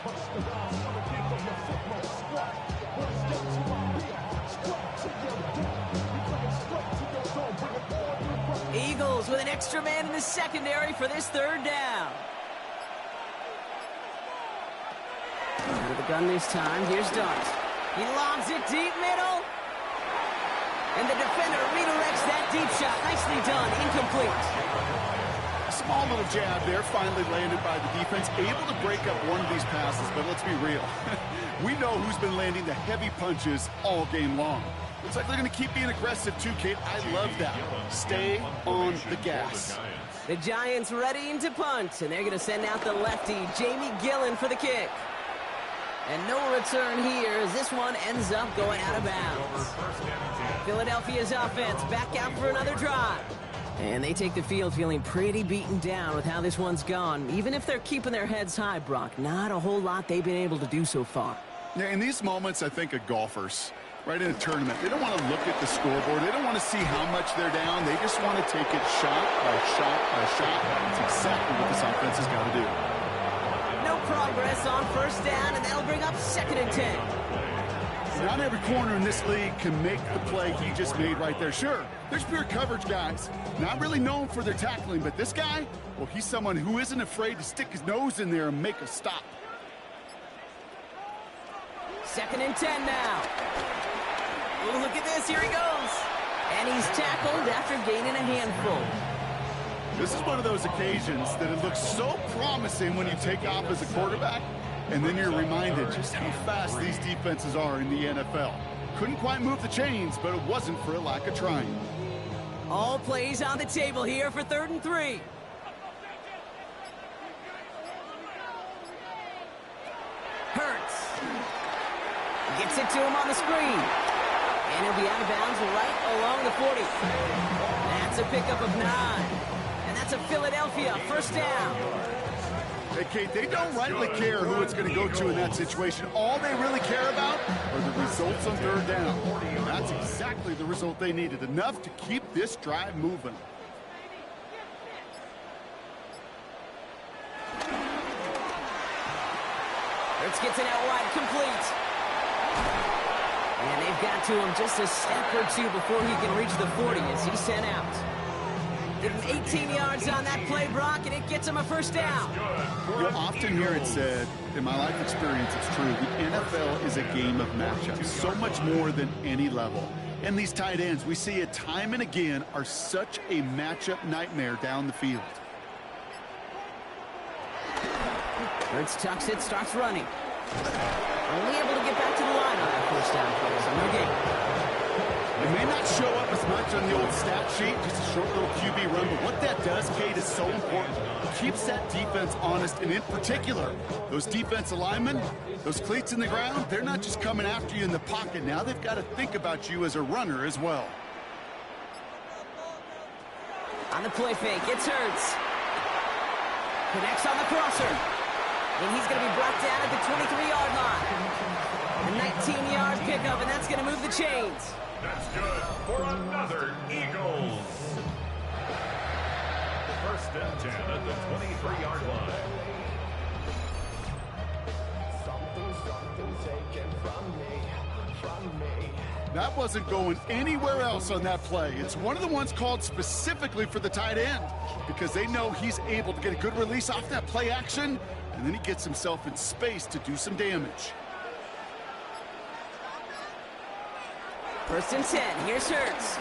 Eagles with an extra man in the secondary for this third down. Under the gun this time. Here's Dart. He lobs it deep middle. And the defender redirects that deep shot. Nicely done. Incomplete. Small little jab there, finally landed by the defense. Able to break up one of these passes, but let's be real. We know who's been landing the heavy punches all game long. Looks like they're going to keep being aggressive too, Kate. I love that. Stay on the gas. The Giants readying to punt, and they're going to send out the lefty, Jamie Gillen, for the kick. And no return here as this one ends up going out of bounds. Philadelphia's offense back out for another drive. And they take the field feeling pretty beaten down with how this one's gone. Even if they're keeping their heads high, Brock, not a whole lot they've been able to do so far. Yeah, in these moments, I think of golfers, right, in a tournament. They don't want to look at the scoreboard. They don't want to see how much they're down. They just want to take it shot by shot by shot. That's exactly what this offense has got to do. No progress on first down, and that'll bring up 2nd and 10. Not every corner in this league can make the play he just made right there. Sure, there's pure coverage guys, not really known for their tackling, but this guy, well, he's someone who isn't afraid to stick his nose in there and make a stop. 2nd and 10 now. Ooh, look at this, here he goes. And he's tackled after gaining a handful. This is one of those occasions that it looks so promising when you take off as a quarterback, and then you're reminded just how fast these defenses are in the NFL. Couldn't quite move the chains, but it wasn't for a lack of trying. All plays on the table here for 3rd and 3. Hurts. Gets it to him on the screen. And he'll be out of bounds right along the 40. That's a pickup of 9. And that's a Philadelphia 1st down. Hey, Kate, they don't rightly care who it's going to go to in that situation. All they really care about are the results on 3rd down. And that's exactly the result they needed, enough to keep this drive moving. Hurts gets it out wide, complete. And they've got to him just a step or two before he can reach the 40 as he's sent out. Give him 18 yards on that play, Brock, and it gets him a 1st down. You'll often hear it said, in my life experience, it's true, the NFL is a game of matchups, so much more than any level. And these tight ends, we see it time and again, are such a matchup nightmare down the field. Hurts tucks it, starts running. Only able to get back to the line on that 1st down play, so no gain. It may not show up as much on the old stat sheet, just a short little QB run, but what that does, Kate, is so important. It keeps that defense honest, and in particular, those defensive linemen, those cleats in the ground, they're not just coming after you in the pocket. Now they've got to think about you as a runner as well. On the play fake, it's Hurts. Connects on the crosser. And he's going to be brought down at the 23-yard line. A 19-yard pickup, and that's going to move the chains. That's good for another Eagles. 1st and 10 at the 23-yard line. That wasn't going anywhere else on that play. It's one of the ones called specifically for the tight end because they know he's able to get a good release off that play action, and then he gets himself in space to do some damage. 1st and 10. Here's Hurts.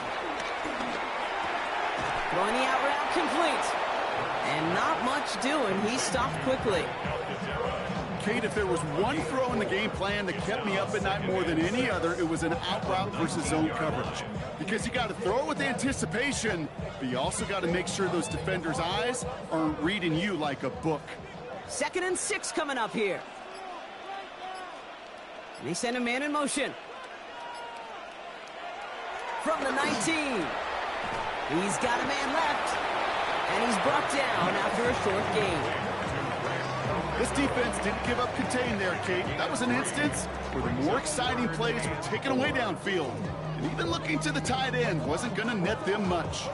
Throwing the out route complete. And not much doing. He stopped quickly. Kate, if there was one throw in the game plan that kept me up at night more than any other, it was an out route versus zone coverage. Because you got to throw it with anticipation, but you also got to make sure those defenders' eyes aren't reading you like a book. 2nd and 6 coming up here. And they send a man in motion. From the 19. He's got a man left. And he's brought down after a short gain. This defense didn't give up contain there, Kate. That was an instance where the more exciting plays were taken away downfield. And even looking to the tight end wasn't going to net them much.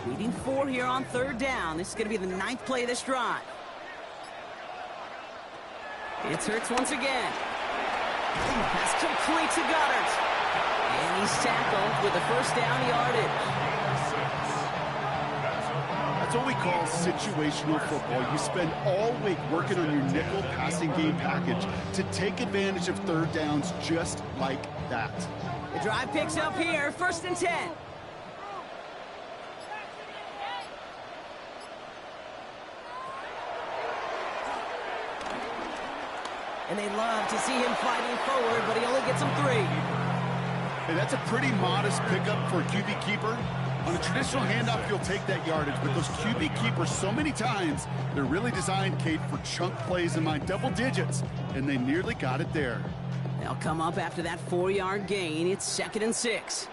Leading 4 here on 3rd down. This is going to be the 9th play of this drive. It's Hurts once again. Pass complete to Goddard. And he's tackled with a 1st down yardage. That's what we call situational football. You spend all week working on your nickel passing game package to take advantage of 3rd downs just like that. The drive picks up here, 1st and 10. And they love to see him fighting forward, but he only gets them 3. Hey, that's a pretty modest pickup for a QB keeper. On a traditional handoff, you'll take that yardage, but those QB keepers, so many times, they're really designed, Kate, for chunk plays in my double digits, and they nearly got it there. They'll come up after that 4-yard gain. It's 2nd and 6.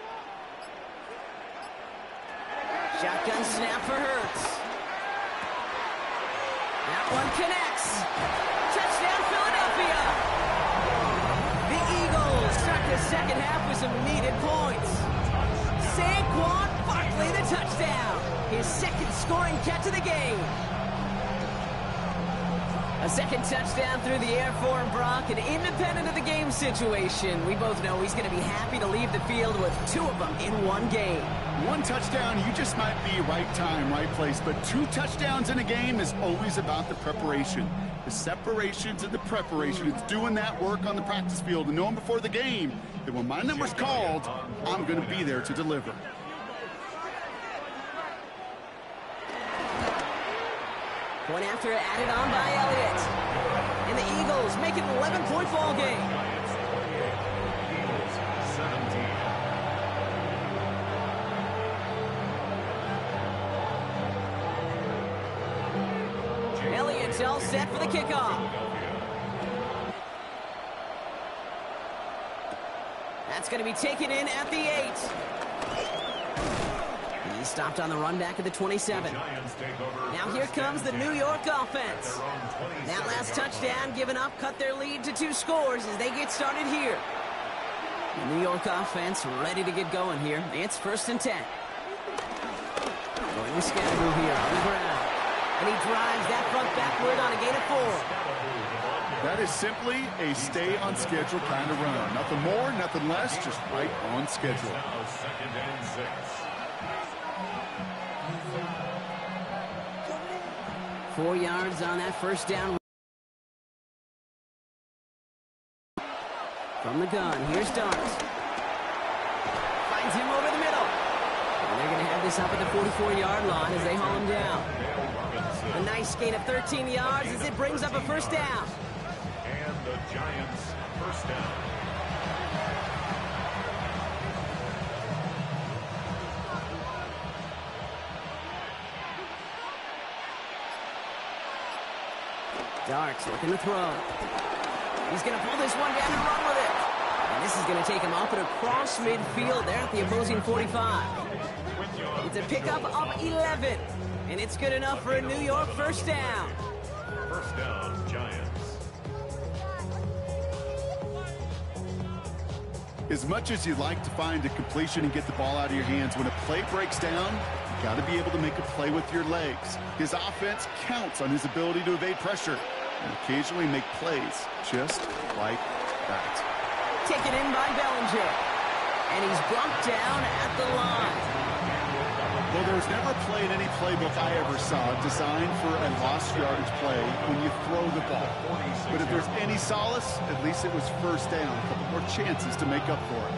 Shotgun snap for Hurts. That one connects. Touchdown, Philadelphia! The Eagles start the second half with some needed points. Saquon Barkley, the touchdown. His 2nd scoring catch of the game. A 2nd touchdown through the air for Brock, and independent of the game situation, we both know he's going to be happy to leave the field with 2 of them in one game. 1 touchdown, you just might be right time, right place, but 2 touchdowns in a game is always about the preparation. The separations and the preparation. It's doing that work on the practice field and knowing before the game that when my number's called, I'm going to be there to deliver. Point after added on by Elliott. And the Eagles make it an 11-point ball game. Eagles 17. Elliott's all set for the kickoff. That's going to be taken in at the 8. He stopped on the run back at the 27. Now here comes the New York offense. That last touchdown given up cut their lead to 2 scores as they get started here. The New York offense ready to get going here. It's 1st and 10. Going with Scatteroo here on the ground. And he drives that front backward on a gain of 4. That is simply a stay on schedule kind of run. Nothing more, nothing less, just right on schedule. Now 2nd and 6. 4 yards on that 1st down. From the gun, here's Dart. Finds him over the middle. And they're going to have this up at the 44-yard line as they haul him down. A nice gain of 13 yards as it brings up a 1st down. And the Giants 1st down. Dart's looking to throw. He's going to pull this one down and run with it. And this is going to take him up and across midfield there at the opposing 45. It's a pickup of 11. And it's good enough for a New York 1st down. 1st down, Giants. As much as you'd like to find a completion and get the ball out of your hands, when a play breaks down, you got to be able to make a play with your legs. His offense counts on his ability to evade pressure and occasionally make plays just like that. Taken in by Bellinger. And he's brought down at the line. Well, there was never a play in any playbook I ever saw designed for a lost yardage play when you throw the ball. But if there's any solace, at least it was 1st down. A couple more chances to make up for it.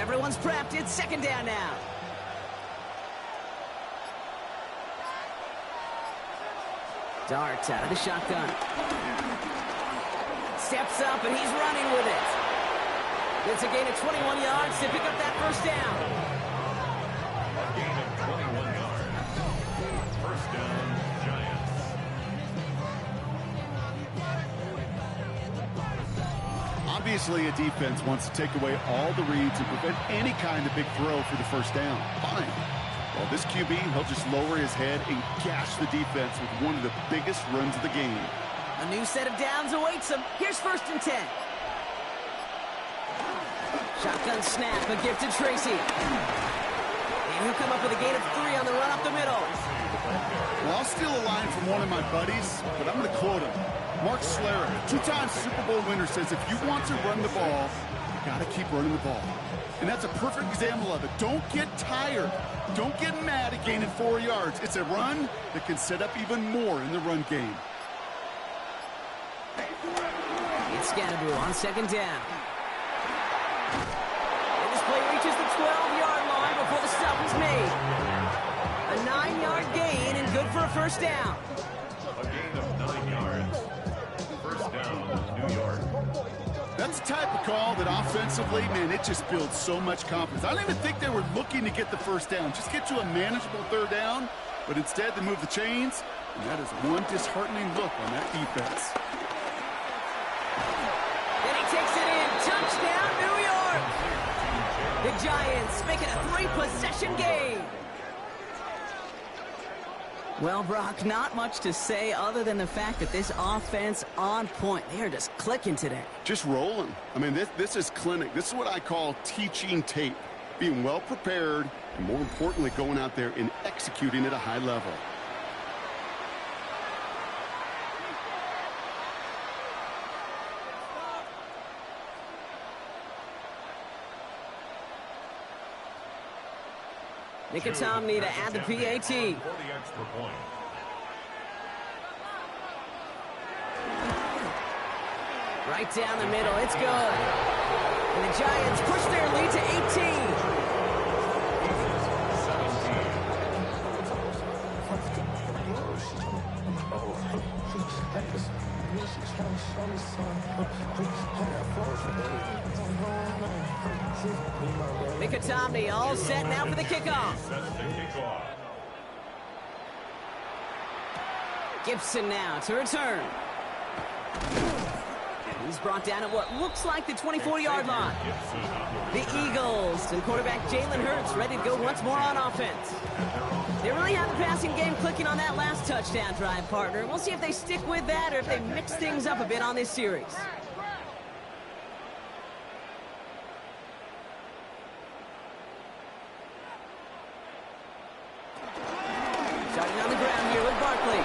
Everyone's prepped. It's 2nd down now. Dart out of the shotgun. Steps up and he's running with it. It's a gain of 21 yards to pick up that 1st down. A gain of 21 yards. 1st down, Giants. Obviously, a defense wants to take away all the reads and prevent any kind of big throw for the 1st down. Fine. Well, this QB, he'll just lower his head and gash the defense with one of the biggest runs of the game. A new set of downs awaits him. Here's 1st and 10. Shotgun snap, a gift to Tracy. And he'll come up with a gain of 3 on the run up the middle. Well, I'll steal a line from one of my buddies, but I'm going to quote him. Mark Schlereth, 2-time Super Bowl winner, says if you want to run the ball, you got to keep running the ball. And that's a perfect example of it. Don't get tired. Don't get mad at gaining 4 yards. It's a run that can set up even more in the run game. It's Scatteroo on 2nd down. made. A 9-yard gain and good for a first down. A gain of 9 yards. First down, New York. That's the type of call that offensively, man, it just builds so much confidence. I don't even think they were looking to get the first down. Just get to a manageable third down, but instead they move the chains, and that is one disheartening look on that defense. Then he takes it in. Touchdown, New York. The Giants make it a 3-possession game. Well, Brock, not much to say other than the fact that this offense on point. They are just clicking today. Just rolling. I mean, this is clinic. This is what I call teaching tape. Being well prepared, and more importantly, going out there and executing at a high level. Nicotomney to add the PAT. For the extra point. Right down the middle. It's good. And the Giants push their lead to 18. Nicotomney all set now for the kickoff. Gibson now to return. He's brought down at what looks like the 24-yard line. The Eagles and quarterback Jalen Hurts ready to go once more on offense. They really have the passing game clicking on that last touchdown drive, partner. We'll see if they stick with that or if they mix things up a bit on this series. Starting on the ground here with Barkley.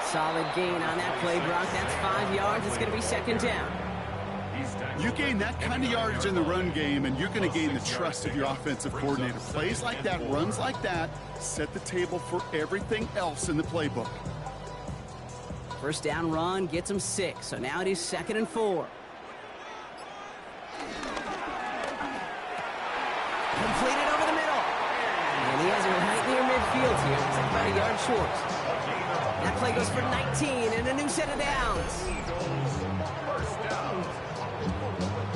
Solid gain on that play, Brock. That's 5 yards. It's going to be second down. You gain that kind of yardage in the run game, and you're going to gain the trust of your offensive coordinator. Plays like that, runs like that, set the table for everything else in the playbook. First down run gets him 6, so now it is 2nd and 4. Completed over the middle. And he has it right near midfield here. It's like about a yard short. That play goes for 19 and a new set of downs. First down.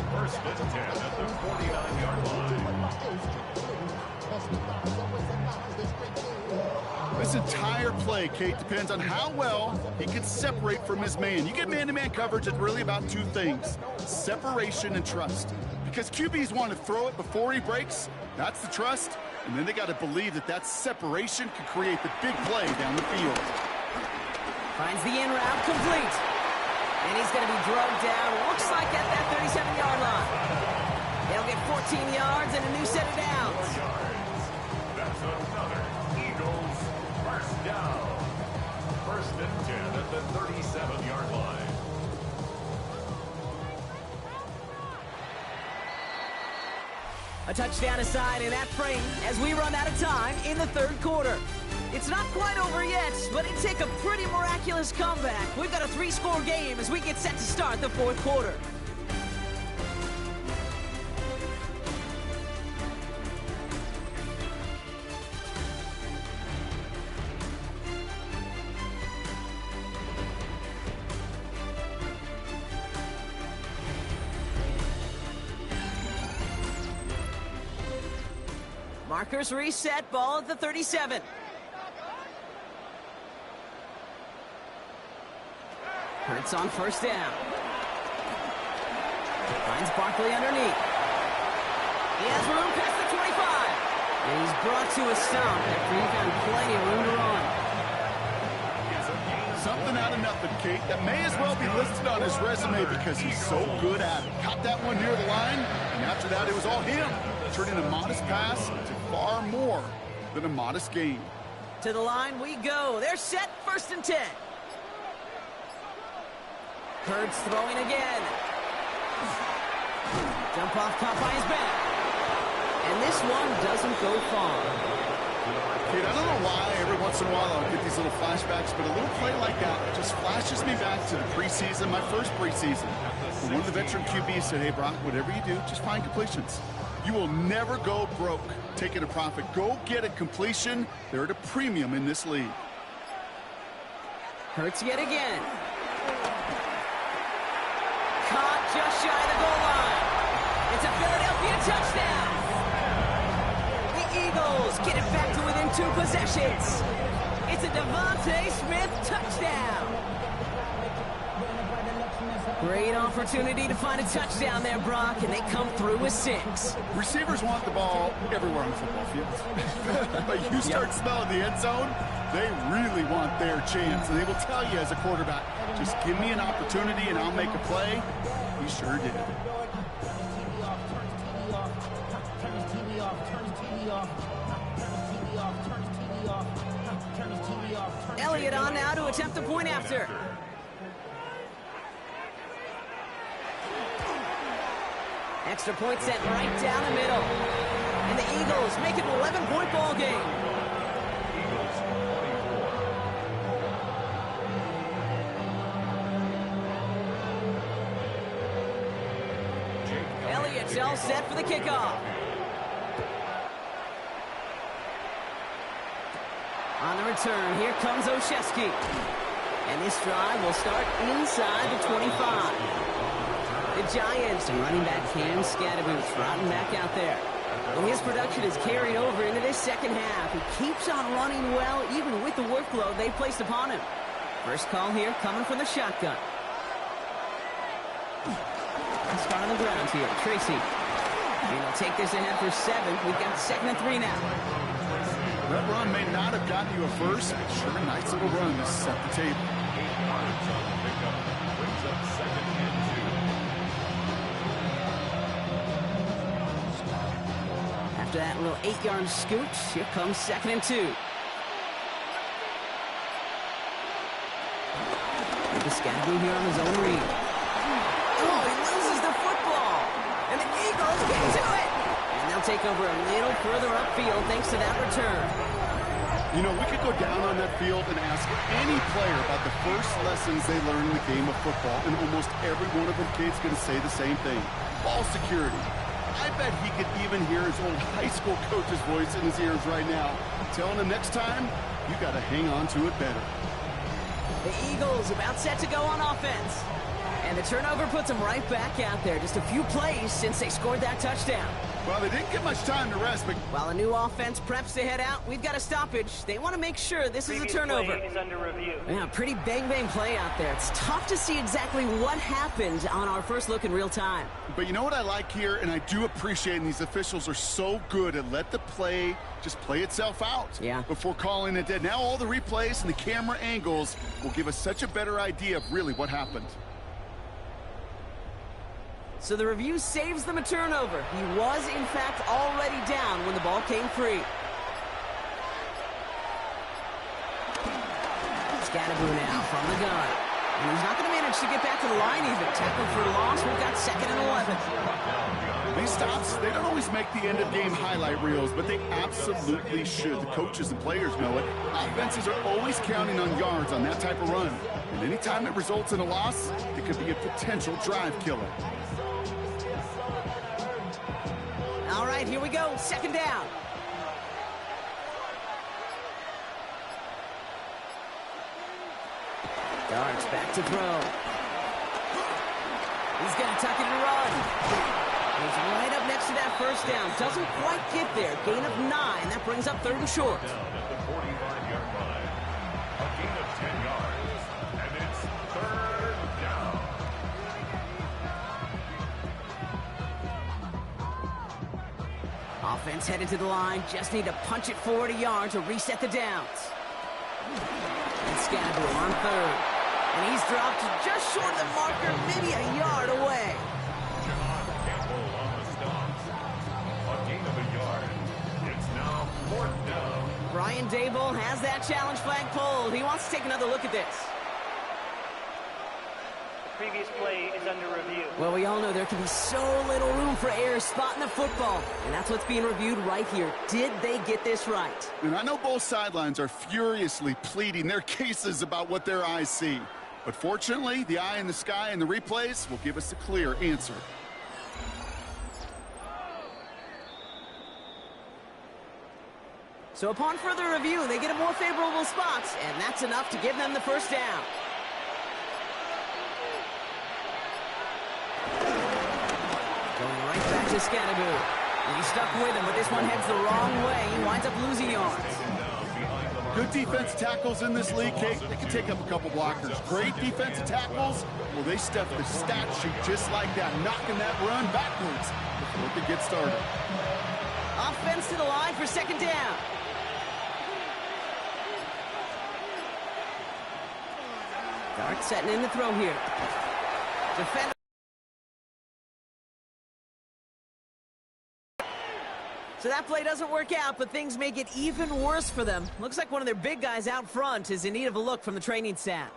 First and 10 at the 49-yard line. This entire play, Kate, depends on how well he can separate from his man. You get man-to-man coverage, it's really about two things: separation and trust. Because QBs want to throw it before he breaks, that's the trust, and then they got to believe that that separation can create the big play down the field. Finds the in route complete. And he's going to be drugged down. Looks like at that 37-yard line. They'll get 14 yards and a new set of downs. That's another Eagles first down. First and 10 at the 37-yard line. A touchdown aside in that frame as we run out of time in the third quarter. It's not quite over yet, but it'd take a pretty miraculous comeback. We've got a 3-score game as we get set to start the fourth quarter. Markers reset, ball at the 37. Hurts on first down. Finds Barkley underneath. He has room past the 25. And he's brought to a stop after he found plenty of room to run. Something out of nothing, Kate. That may as well be listed on his resume because he's so good at it. Caught that one near the line, and after that it was all him. Turning a modest pass to far more than a modest gain. To the line we go. They're set, 1st and 10. Hurts throwing again. Jump off caught by his back. And this one doesn't go far. Kate, I don't know why every once in a while I'll get these little flashbacks, but a little play like that just flashes me back to the preseason, my first preseason. When one of the veteran QBs said, hey, Brock, whatever you do, just find completions. You will never go broke taking a profit. Go get a completion. They're at a premium in this league. Hurts yet again. Caught just shy of the goal line. It's a Philadelphia touchdown. The Eagles get it back to within 2 possessions. It's a Devontae Smith touchdown. Great opportunity to find a touchdown there, Brock, and they come through with 6. Receivers want the ball everywhere on the football field. But you start smelling the end zone, they really want their chance. And they will tell you as a quarterback, just give me an opportunity and I'll make a play. He sure did. Elliott on now to attempt the point after. Extra point set right down the middle. And the Eagles make it an 11-point ball game. Elliott's all set for the kickoff. On the return, here comes Olszewski. And this drive will start inside the 25. The Giants and running back Cam Scatterboot trotting back out there. And his production is carried over into this second half. He keeps on running well, even with the workload they placed upon him. First call here coming from the shotgun. Start on the ground here. Tracy. And he'll take this ahead for 7. We've got 2nd and 3 now. That run may not have gotten you a first, but sure, a nice little run to set the table. 8 yards on the pickup. Brings up 2nd and 2. After that little 8-yard scooch, here comes 2nd and 2. The Scatterboot here on his own read. Oh, he loses the football. And the Eagles get to it. And they'll take over a little further upfield thanks to that return. You know, we could go down on that field and ask any player about the first lessons they learned in the game of football, and almost every one of them kids going to say the same thing. Ball security. I bet he could even hear his old high school coach's voice in his ears right now, telling him next time, you got to hang on to it better. The Eagles about set to go on offense. And the turnover puts them right back out there. Just a few plays since they scored that touchdown. Well, they didn't get much time to rest, but while the new offense preps to head out, we've got a stoppage. They want to make sure this is a turnover. Play is under review. Yeah, pretty bang play out there. It's tough to see exactly what happened on our first look in real time. But you know what I like here, and I do appreciate, and these officials are so good at let the play just play itself out before calling it dead. Now all the replays and the camera angles will give us such a better idea of really what happened. So the review saves them a turnover. He was, in fact, already down when the ball came free. Scatterboot now from the gun. And he's not going to manage to get back to the line even. Tackled for a loss. We've got 2nd and 11. These stops, they don't always make the end-of-game highlight reels, but they absolutely should. The coaches and players know it. Offenses are always counting on yards on that type of run. And anytime it results in a loss, it could be a potential drive killer. All right, here we go. 2nd down. Darts back to throw. He's going to tuck it and run. He's right up next to that first down. Doesn't quite get there. Gain of 9. That brings up 3rd and short. Down at the 45-yard line. A gain of 10 yards. And it's 3rd down. Offense headed to the line. Just need to punch it forward a yard to reset the downs. And Scatterboot on 3rd. And he's dropped just short of the marker, maybe a yard away. John Campbell on the stops. A gain of a yard. It's now 4th down. Brian Dable has that challenge flag pulled. He wants to take another look at this. Previous play is under review. Well, we all know there can be so little room for error spotting the football. And that's what's being reviewed right here. Did they get this right? And I know both sidelines are furiously pleading their cases about what their eyes see. But fortunately, the eye in the sky and the replays will give us a clear answer. So upon further review, they get a more favorable spot, and that's enough to give them the first down. Going right back to Scannaboo. He's stuck with him, but this one heads the wrong way. He winds up losing yards. Good defensive tackles in this league, Kate. They can take up a couple blockers. Great defensive tackles, well, they stuff the stat sheet just like that, knocking that run backwards before it could get started. Offense to the line for second down. Dart setting in the throw here. Defender. So that play doesn't work out, but things may get even worse for them. Looks like one of their big guys out front is in need of a look from the training staff.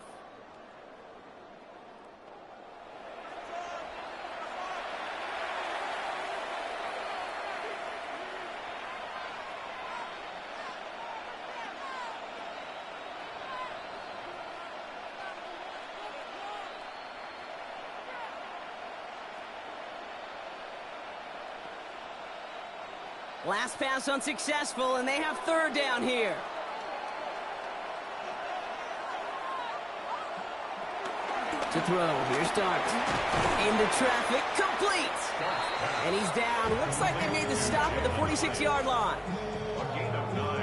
Last pass unsuccessful, and they have third down here. To throw, here's Dart. Into traffic, complete! And he's down. Looks like they made the stop at the 46-yard line.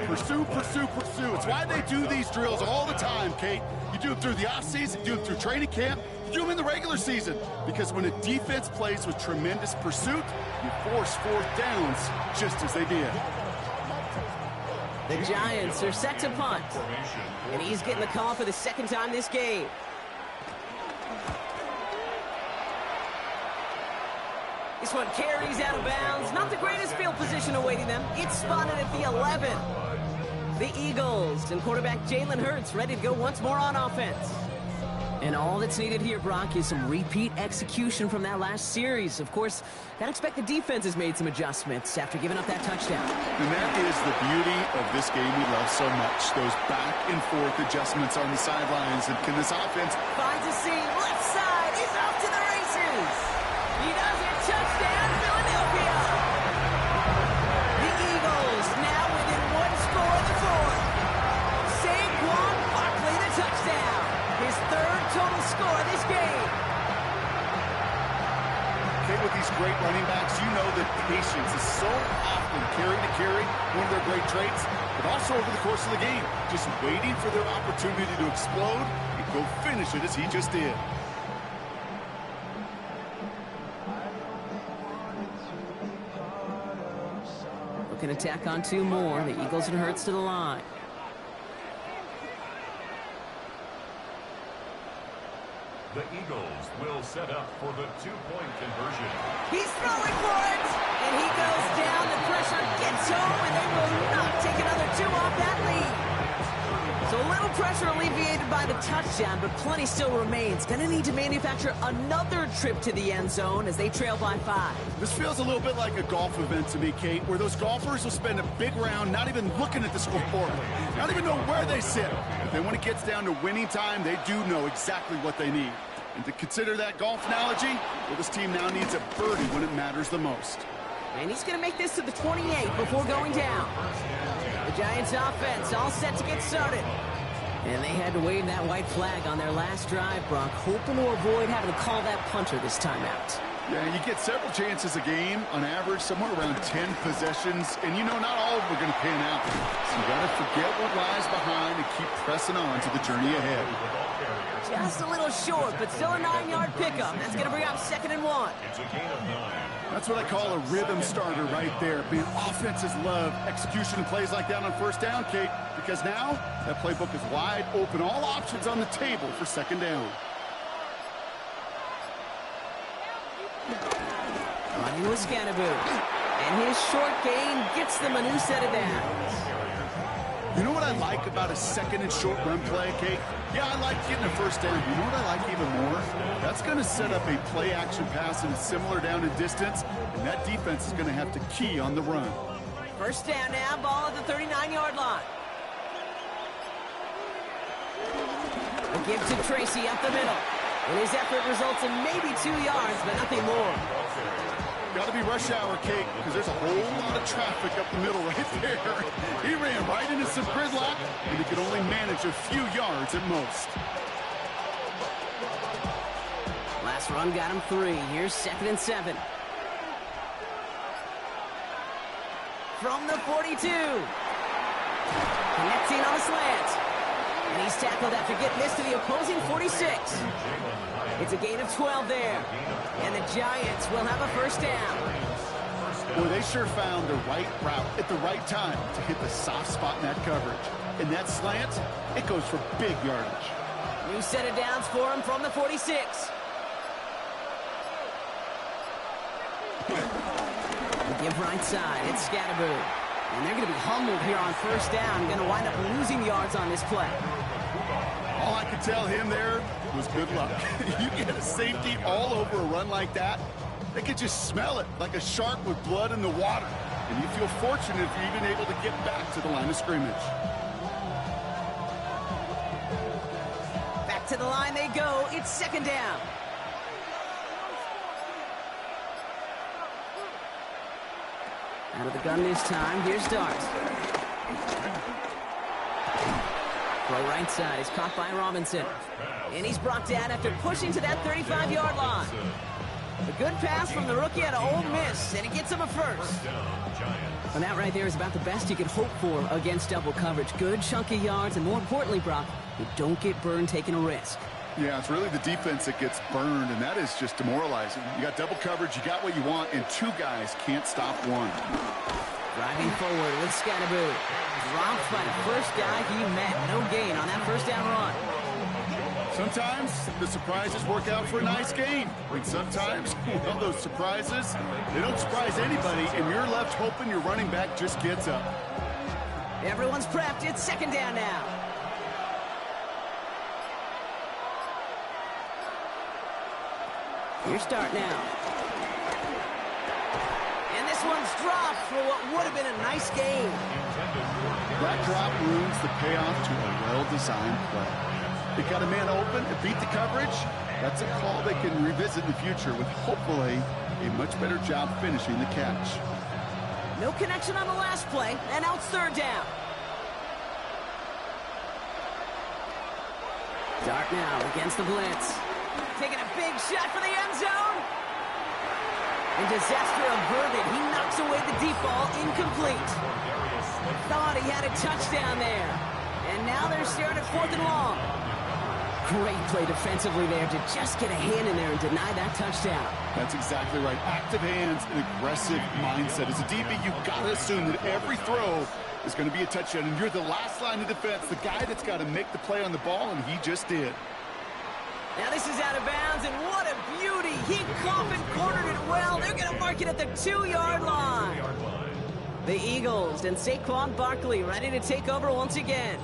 Pursue, pursue, pursue. It's why they do these drills all the time, Kate. You do them through the offseason, you do them through training camp, you do them in the regular season. Because when a defense plays with tremendous pursuit, you force fourth downs just as they did. The Giants are set to punt. And he's getting the call for the second time this game. This one carries out of bounds. Not the greatest field position awaiting them. It's spotted at the 11. The Eagles and quarterback Jalen Hurts ready to go once more on offense. And all that's needed here, Brock, is some repeat execution from that last series. Of course, gotta expect the defense has made some adjustments after giving up that touchdown. And that is the beauty of this game we love so much. Those back and forth adjustments on the sidelines. And can this offense finds a seam, left side, he's off to the races. He does it, touchdown, Philadelphia. The Eagles now within one score of the fourth. Saquon Barkley, the touchdown. His third total score this game. Okay, with these great running backs, you know that patience is so often carry to carry, one of their great traits, but also over the course of the game, just waiting for their opportunity to explode and go finish it as he just did. Looking to tack on two more. The Eagles and Hurts to the line. The Eagles will set up for the two-point conversion. He's throwing for it, and he goes down. The pressure gets home, and they will not take another two off that lead. So a little pressure alleviated by the touchdown, but plenty still remains. Going to need to manufacture another trip to the end zone as they trail by 5. This feels a little bit like a golf event to me, Kate, where those golfers will spend a big round not even looking at the scoreboard, not even know where they sit. But then when it gets down to winning time, they do know exactly what they need. And to consider that golf analogy, well, this team now needs a birdie when it matters the most. And he's going to make this to the 28 before going down. The Giants offense all set to get started. And they had to wave that white flag on their last drive, Brock, hoping to avoid having to call that punter this time out. Yeah, you get several chances a game, on average, somewhere around 10 possessions, and you know not all of them are going to pan out. So you got to forget what lies behind and keep pressing on to the journey ahead. Just a little short, but still a 9-yard pickup. That's going to bring up 2nd and 1. It's a gain of 9. That's what I call a rhythm starter right there. Being offenses love execution plays like that on first down, Kate, because now that playbook is wide open. All options on the table for 2nd down. Running with Scannaboo. And his short gain gets them a new set of downs. You know what I like about a 2nd and short run play, Kate? Yeah, I like getting a first down. You know what I like even more? That's going to set up a play-action pass in a similar down and distance, and that defense is going to have to key on the run. First down now, ball at the 39-yard line. A give to Tracy up the middle. And his effort results in maybe 2 yards, but nothing more. Got to be rush hour, Kate, because there's a whole lot of traffic up the middle right there. He ran right into some gridlock, and he could only manage a few yards at most. Last run got him 3. Here's 2nd and 7. From the 42. Connecting on a slant. And he's tackled after getting this to the opposing 46. It's a gain of 12 there. And the Giants will have a first down. Boy, they sure found the right route at the right time to hit the soft spot in that coverage. And that slant, it goes for big yardage. New set of downs for him from the 46. Give right side. It's Scatterboo. And they're going to be humbled here on first down. Going to wind up losing yards on this play. All I could tell him there was good luck. You get a safety all over a run like that, they could just smell it like a shark with blood in the water. And you feel fortunate if you're even able to get back to the line of scrimmage. Back to the line they go. It's 2nd down. Out of the gun this time. Here's Dart. Throw right side is caught by Robinson. And he's brought down after pushing to that 35-yard line. A good pass from the rookie out of Ole Miss, and it gets him a first. And that right there is about the best you could hope for against double coverage. Good chunky yards, and more importantly, Brock, you don't get burned taking a risk. Yeah, it's really the defense that gets burned, and that is just demoralizing. You got double coverage, you got what you want, and 2 guys can't stop one. Driving forward with Scatterboo. Dropped by the first guy he met. No gain on that first down run. Sometimes the surprises work out for a nice game. And sometimes, well, those surprises, they don't surprise anybody, and you're left hoping your running back just gets up. Everyone's prepped. It's 2nd down now. Here's Dart now. And this one's dropped for what would have been a nice game. That drop ruins the payoff to a well-designed play. They got a man open to beat the coverage. That's a call they can revisit in the future with hopefully a much better job finishing the catch. No connection on the last play, and now it's 3rd down. Dart now against the blitz. Taking a big shot for the end zone. And disaster averted. He knocks away the deep ball, incomplete. Thought he had a touchdown there. And now they're staring at 4th and long. Great play defensively there to just get a hand in there and deny that touchdown. That's exactly right. Active hands and aggressive mindset. As a DB, you've got to assume that every throw is going to be a touchdown. And you're the last line of defense, the guy that's got to make the play on the ball, and he just did. Now this is out of bounds, and what a beauty. He coffin cornered it well. They're going to mark it at the 2-yard line. The Eagles and Saquon Barkley ready to take over once again.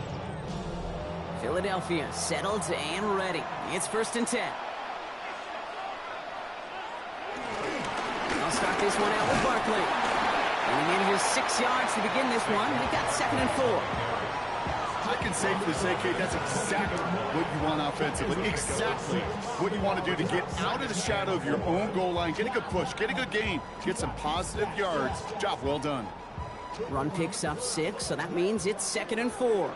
Philadelphia settled and ready. It's 1st and 10. I'll start this one out with Barkley. And he made just 6 yards to begin this one. He got 2nd and 4. I can safely say, Kate, that's exactly what you want offensively. Exactly what you want to do to get out of the shadow of your own goal line, get a good push, get a good gain, get some positive yards. Job well done. Run picks up 6, so that means it's 2nd and 4.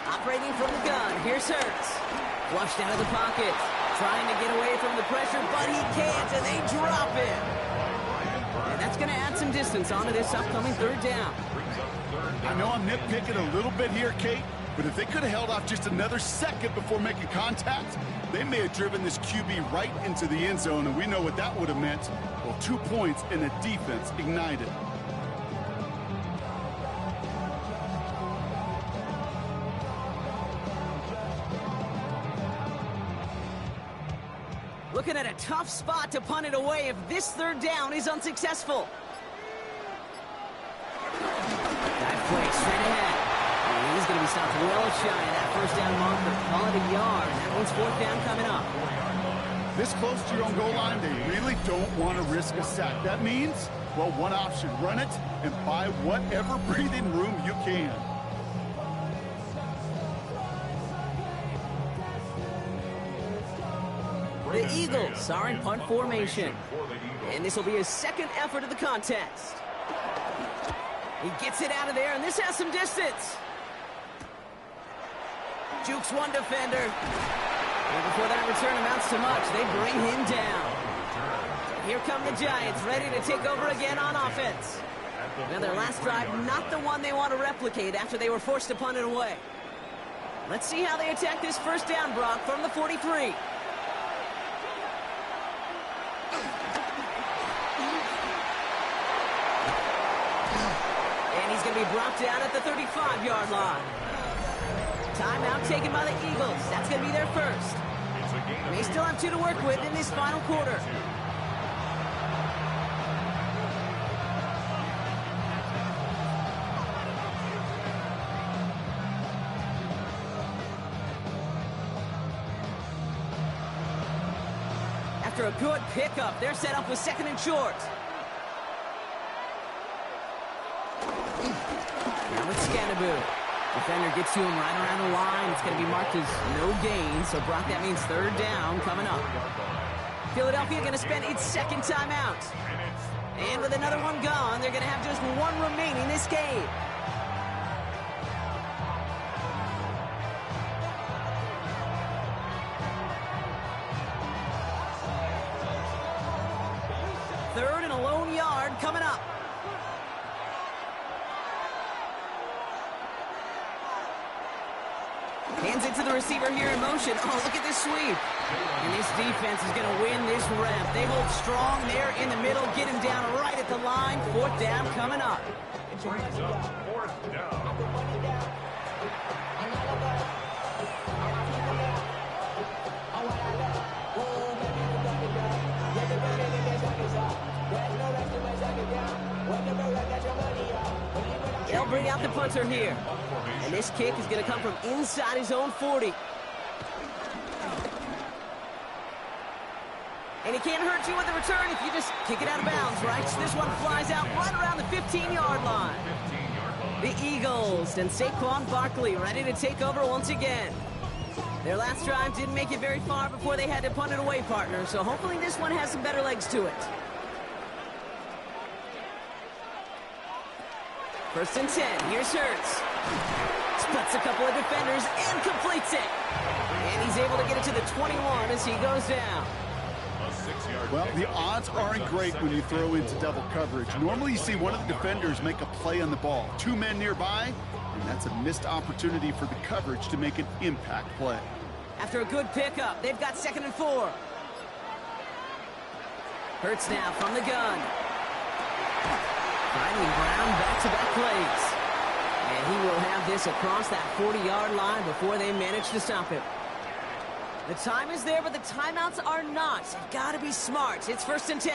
Operating from the gun, here's Hurts. Flushed out of the pocket, trying to get away from the pressure, but he can't, and they drop him. And that's going to add some distance onto this upcoming 3rd down. I know I'm nitpicking a little bit here, Kate, but if they could have held off just another second before making contact, they may have driven this QB right into the end zone, and we know what that would have meant. Well, 2 points and the defense ignited. Looking at a tough spot to punt it away if this 3rd down is unsuccessful. That play straight ahead. And he's going to be stopped well shy of that 1st down marker. Call it a yard. That means 4th down coming up. This close to your own goal line, they really don't want to risk a sack. That means, well, one option, run it and buy whatever breathing room you can. The Eagles are in punt formation. And this will be his second effort of the contest. He gets it out of there, and this has some distance. Jukes one defender. And before that return amounts to much, they bring him down. Here come the Giants, ready to take over again on offense. Now, their last drive, not the one they want to replicate after they were forced to punt it away. Let's see how they attack this first down, Brock, from the 43. And he's going to be brought down at the 35-yard line. Timeout taken by the Eagles. That's going to be their first. They still have 2 to work with in this final quarter. After a good pickup, they're set up with second and short. Now it's Scannaboo. Defender gets to him right around the line. It's going to be marked as no gain. So, Brock, that means third down coming up. Philadelphia going to spend its second timeout. And with another one gone, they're going to have just one remaining this game. Third and a lone yard coming up. Hands it to the receiver here in motion. Oh, look at this sweep. And this defense is going to win this rep. They hold strong there in the middle, get him down right at the line. Fourth down coming up. Brings up fourth down. They'll bring out the punter here. And this kick is going to come from inside his own 40. And he can't hurt you with the return if you just kick it out of bounds, right? So this one flies out right around the 15-yard line. The Eagles and Saquon Barkley ready to take over once again. Their last drive didn't make it very far before they had to punt it away, partner. So hopefully this one has some better legs to it. First and 10. Here's Hurts. Splits a couple of defenders and completes it. And he's able to get it to the 21 as he goes down. Well, the odds aren't great when you throw into double coverage. Normally you see one of the defenders make a play on the ball. 2 men nearby, and that's a missed opportunity for the coverage to make an impact play. After a good pickup, they've got 2nd and 4. Hurts now from the gun. Finding Brown back-to-back plays. And he will have this across that 40-yard line before they manage to stop him. The time is there, but the timeouts are not. Gotta be smart. It's 1st and 10.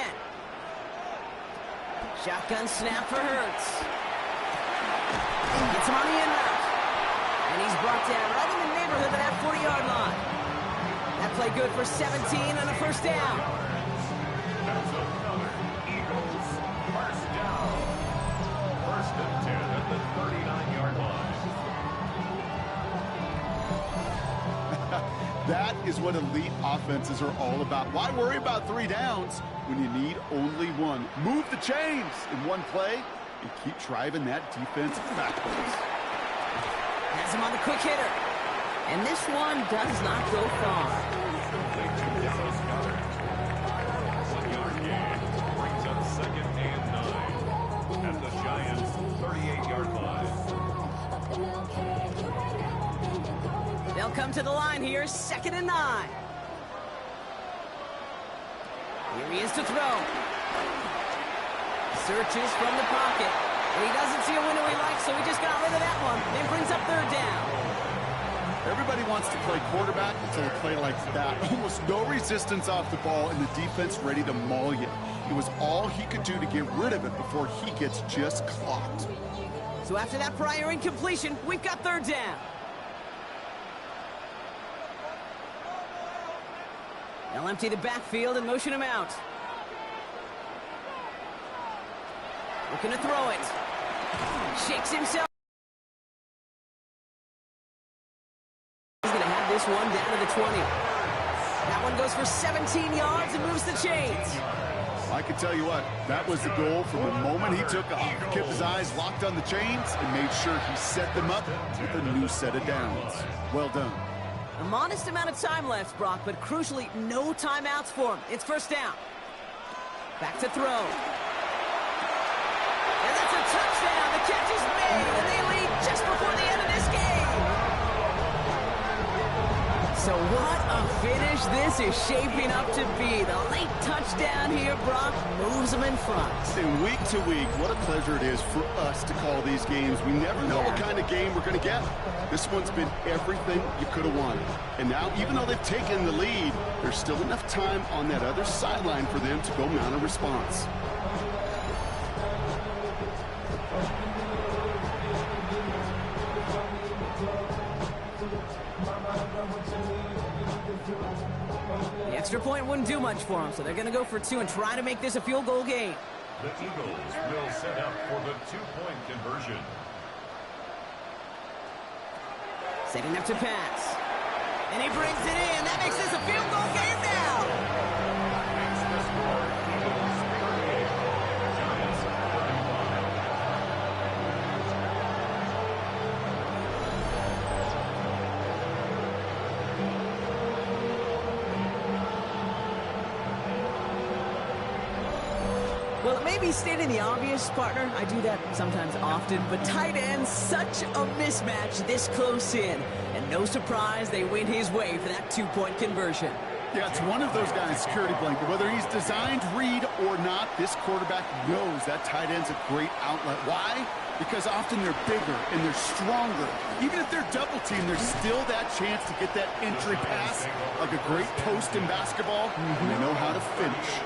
Shotgun snap for Hurts. Gets him on the in route. And he's brought down right in the neighborhood of that 40-yard line. That play good for 17 on a first down. That's another Eagles first down. 1st and 10 at the 39-yard line. That is what elite offenses are all about. Why worry about 3 downs when you need only one? Move the chains in one play and keep driving that defense backwards. Has him on the quick hitter. And this one does not go far. They took Dallas Goddard. 1-yard gain brings up 2nd and 9 at the Giants' 38-yard line. They'll come to the line here, 2nd and 9. Here he is to throw. Searches from the pocket. And he doesn't see a window he likes, so he just got rid of that one. Then brings up 3rd down. Everybody wants to play quarterback until they play like that. Almost no resistance off the ball and the defense ready to maul you. It was all he could do to get rid of it before he gets just clocked. So after that prior incompletion, we've got 3rd down. They'll empty the backfield and motion him out. Looking to throw it. Shakes himself. He's going to have this one down to the 20. That one goes for 17 yards and moves the chains. I can tell you what, that was the goal from the moment he took off. He kept his eyes locked on the chains and made sure he set them up with a new set of downs. Well done. A modest amount of time left, Brock, but crucially, no timeouts for him. It's first down. Back to throw. And that's a touchdown. The catch is made, and they lead just before the end of this game. So what a finish this is shaping up to be. The late touchdown here, Brock, moves them in front. And week to week, what a pleasure it is for us to call these games. We never know what kind of game we're going to get. This one's been everything you could have wanted. And now, even though they've taken the lead, there's still enough time on that other sideline for them to go mount a response. The extra point wouldn't do much for them, so they're going to go for two and try to make this a field goal game. The Eagles will set up for the two-point conversion. Setting up to pass. And he brings it in. That makes this a field goal game now. Makes the score Eagles 38, Giants 35. Well, it may be stating the obvious, partner. I do that sometimes often, but tight end, such a mismatch this close in. And no surprise, they win his way for that two-point conversion. Yeah, it's one of those guys, security blanket. Whether he's designed read or not, this quarterback knows that tight end's a great outlet. Why? Because often they're bigger and they're stronger. Even if they're double-teamed, there's still that chance to get that entry pass, like a great post in basketball, and they know how to finish.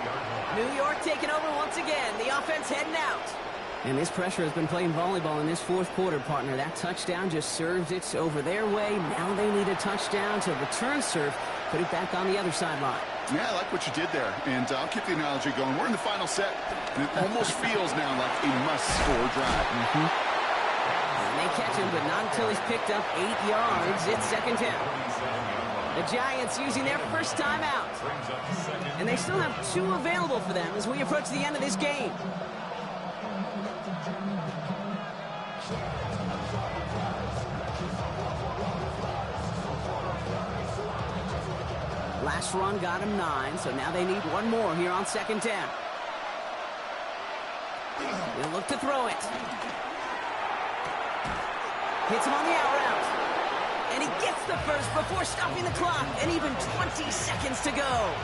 New York taking over once again. The offense heading out. And this pressure has been playing volleyball in this fourth quarter, partner. That touchdown just served it over their way. Now they need a touchdown to return serve, put it back on the other sideline. Yeah, I like what you did there. And I'll keep the analogy going. We're in the final set, and it almost feels now like a must-score drive. And they catch him, but not until he's picked up 8 yards. It's second down. The Giants using their first timeout. And they still have 2 available for them as we approach the end of this game. Last run got him 9, so now they need one more here on second down. They'll look to throw it. Hits him on the out route. And he gets the first before stopping the clock, and even 20 seconds to go.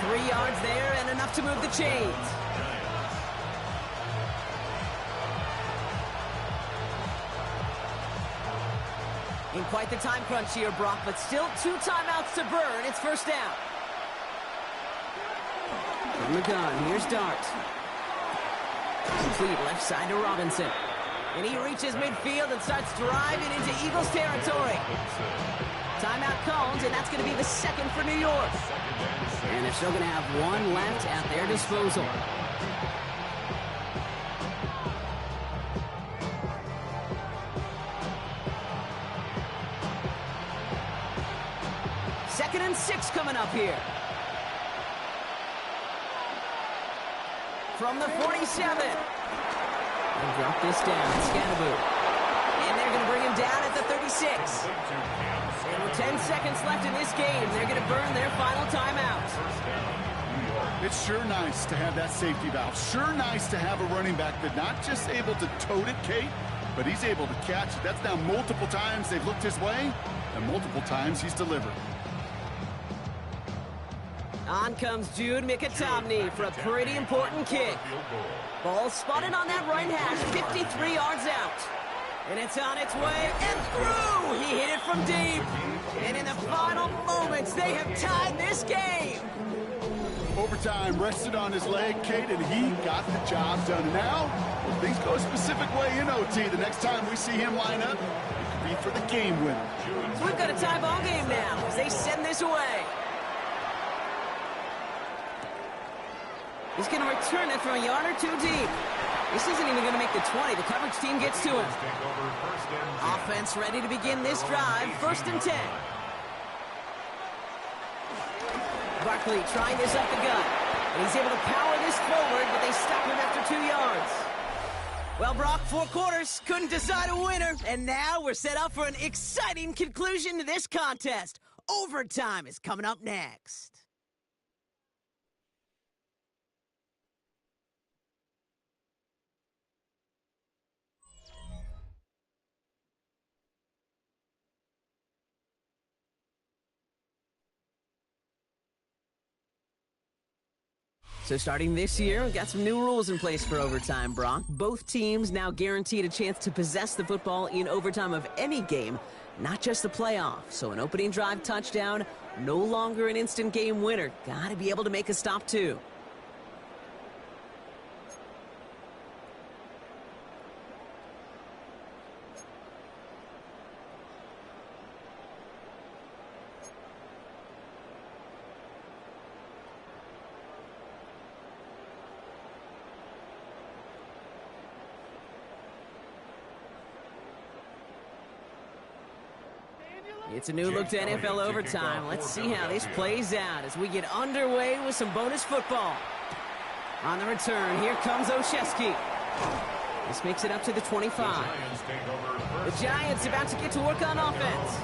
3 yards there and enough to move the chains. In quite the time crunch here, Brock, but still 2 timeouts to burn. It's first down. From the gun, here's Dart. Complete left side to Robinson. And he reaches midfield and starts driving into Eagles territory. Timeout called, and that's going to be the second for New York. And they're still going to have 1 left at their disposal. Second and 6 coming up here. From the 47. They'll drop this down. Scatterboot. And they're going to bring him down at the 36. And with 10 seconds left in this game, they're going to burn their final timeout. It's sure nice to have that safety valve. Sure nice to have a running back that not just able to tote it, Kate, but he's able to catch it. That's now multiple times they've looked his way, and multiple times he's delivered. On comes Jude Mikatomny for a pretty important kick. Ball spotted on that right hash, 53 yards out. And it's on its way and through. He hit it from deep. And in the final moments, they have tied this game. Overtime rested on his leg, Kate, and he got the job done. Now, if things go a specific way in OT, the next time we see him line up, it could be for the game winner. So we've got a tie ball game now as they send this away. He's going to return it from a yard or 2 deep. This isn't even going to make the 20. The coverage team gets to him. Offense ready to begin this drive. First and 10. Barkley trying this up the gut. And he's able to power this forward, but they stop him after 2 yards. Well, Brock, 4 quarters, couldn't decide a winner. And now we're set up for an exciting conclusion to this contest. Overtime is coming up next. So starting this year, we've got some new rules in place for overtime, Brock. Both teams now guaranteed a chance to possess the football in overtime of any game, not just the playoff. So an opening drive touchdown, no longer an instant game winner. Got to be able to make a stop, too. It's a new look to NFL overtime. Let's see how this plays out as we get underway with some bonus football. On the return, here comes Olszewski. This makes it up to the 25. The Giants about to get to work on offense.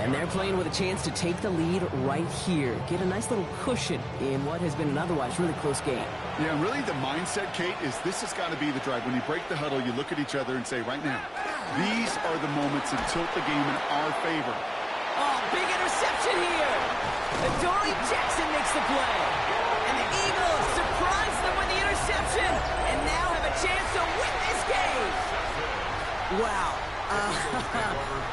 And they're playing with a chance to take the lead right here. Get a nice little cushion in what has been an otherwise really close game. Yeah, really the mindset, Kate, is this has got to be the drive. When you break the huddle, you look at each other and say, right now, these are the moments that tilt the game in our favor. Oh, big interception here. Adoree Jackson makes the play. And the Eagles surprise them with the interception and now have a chance to win this game. Wow.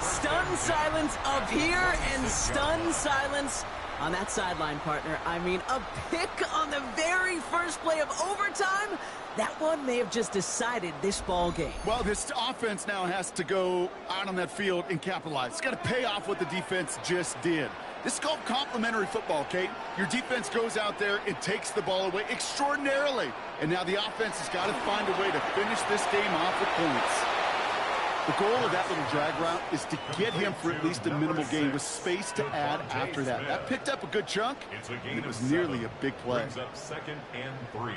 Stunned silence up here and stunned silence on that sideline, partner. I mean, a pick on the very first play of overtime. That one may have just decided this ball game. Well, this offense now has to go out on that field and capitalize. It's got to pay off what the defense just did. This is called complementary football, Kate. Your defense goes out there and takes the ball away extraordinarily. And now the offense has got to find a way to finish this game off with points. The goal of that little drag route is to get him for at least a minimal gain with space to add after that. That picked up a good chunk, and it was nearly a big play. Brings up 2nd and 3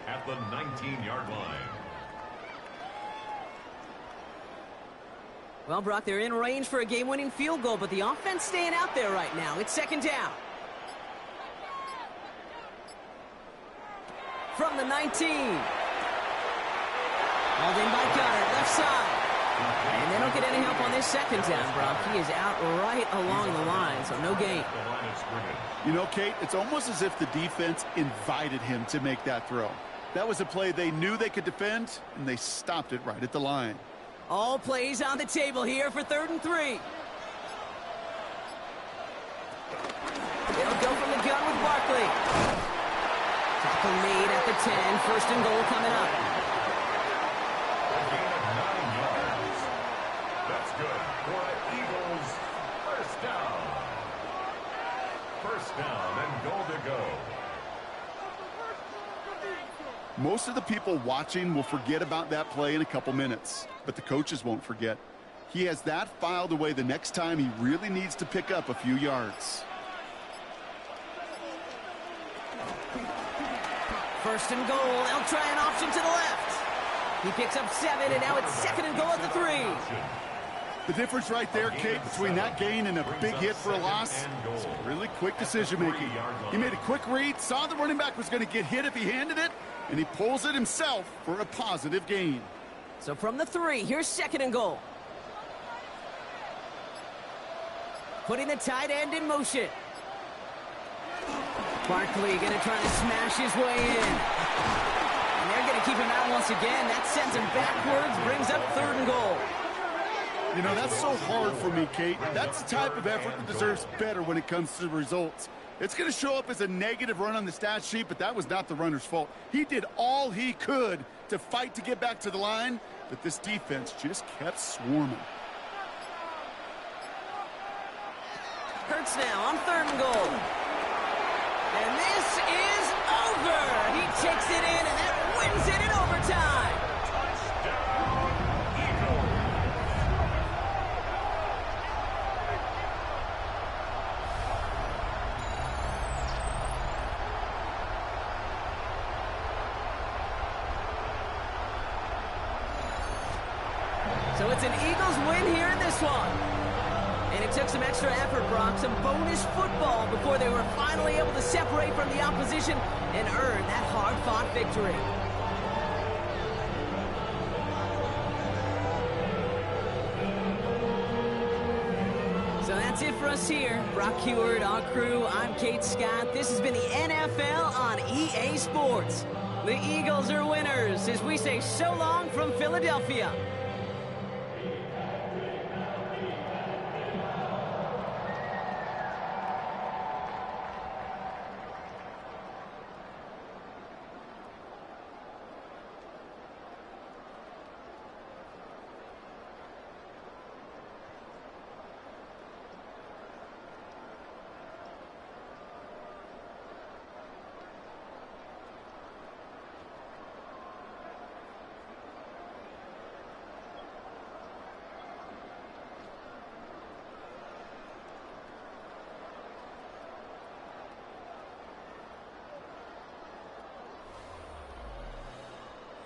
at the 19-yard line. Well, Brock, they're in range for a game-winning field goal, but the offense staying out there right now. It's 2nd down. From the 19. Hauled in by Gunner, left side. And they don't get any help on this 2nd down, Brock. He is out right along the line, so no gain. You know, Kate, it's almost as if the defense invited him to make that throw. That was a play they knew they could defend, and they stopped it right at the line. All plays on the table here for 3rd and 3. They'll go from the gun with Barkley. Tackle made at the 10. 1st and goal coming up. That's good for the Eagles. 1st down. 1st down and goal to go. Most of the people watching will forget about that play in a couple minutes, but the coaches won't forget. He has that filed away the next time he really needs to pick up a few yards. 1st and goal. They'll try an option to the left. He picks up 7, and now it's 2nd and goal at the 3. The difference right there, Kate, between that gain and a big hit for a loss is really quick decision-making. He made a quick read, saw the running back was going to get hit if he handed it, and he pulls it himself for a positive gain. So from the 3, here's 2nd and goal. Putting the tight end in motion. Barkley going to try to smash his way in. And they're going to keep him out once again. That sends him backwards, brings up 3rd and goal. You know, that's so hard for me, Kate. That's the type of effort that deserves better when it comes to the results. It's going to show up as a negative run on the stat sheet, but that was not the runner's fault. He did all he could to fight to get back to the line, but this defense just kept swarming. Hurts now on 3rd and goal. And this is over. He takes it in, and that wins it in overtime. So it's an Eagles win here in this one. And it took some extra effort, Brock, some bonus football before they were finally able to separate from the opposition and earn that hard-fought victory. So that's it for us here. Brock Heward, our crew, I'm Kate Scott. This has been the NFL on EA Sports. The Eagles are winners as we say so long from Philadelphia.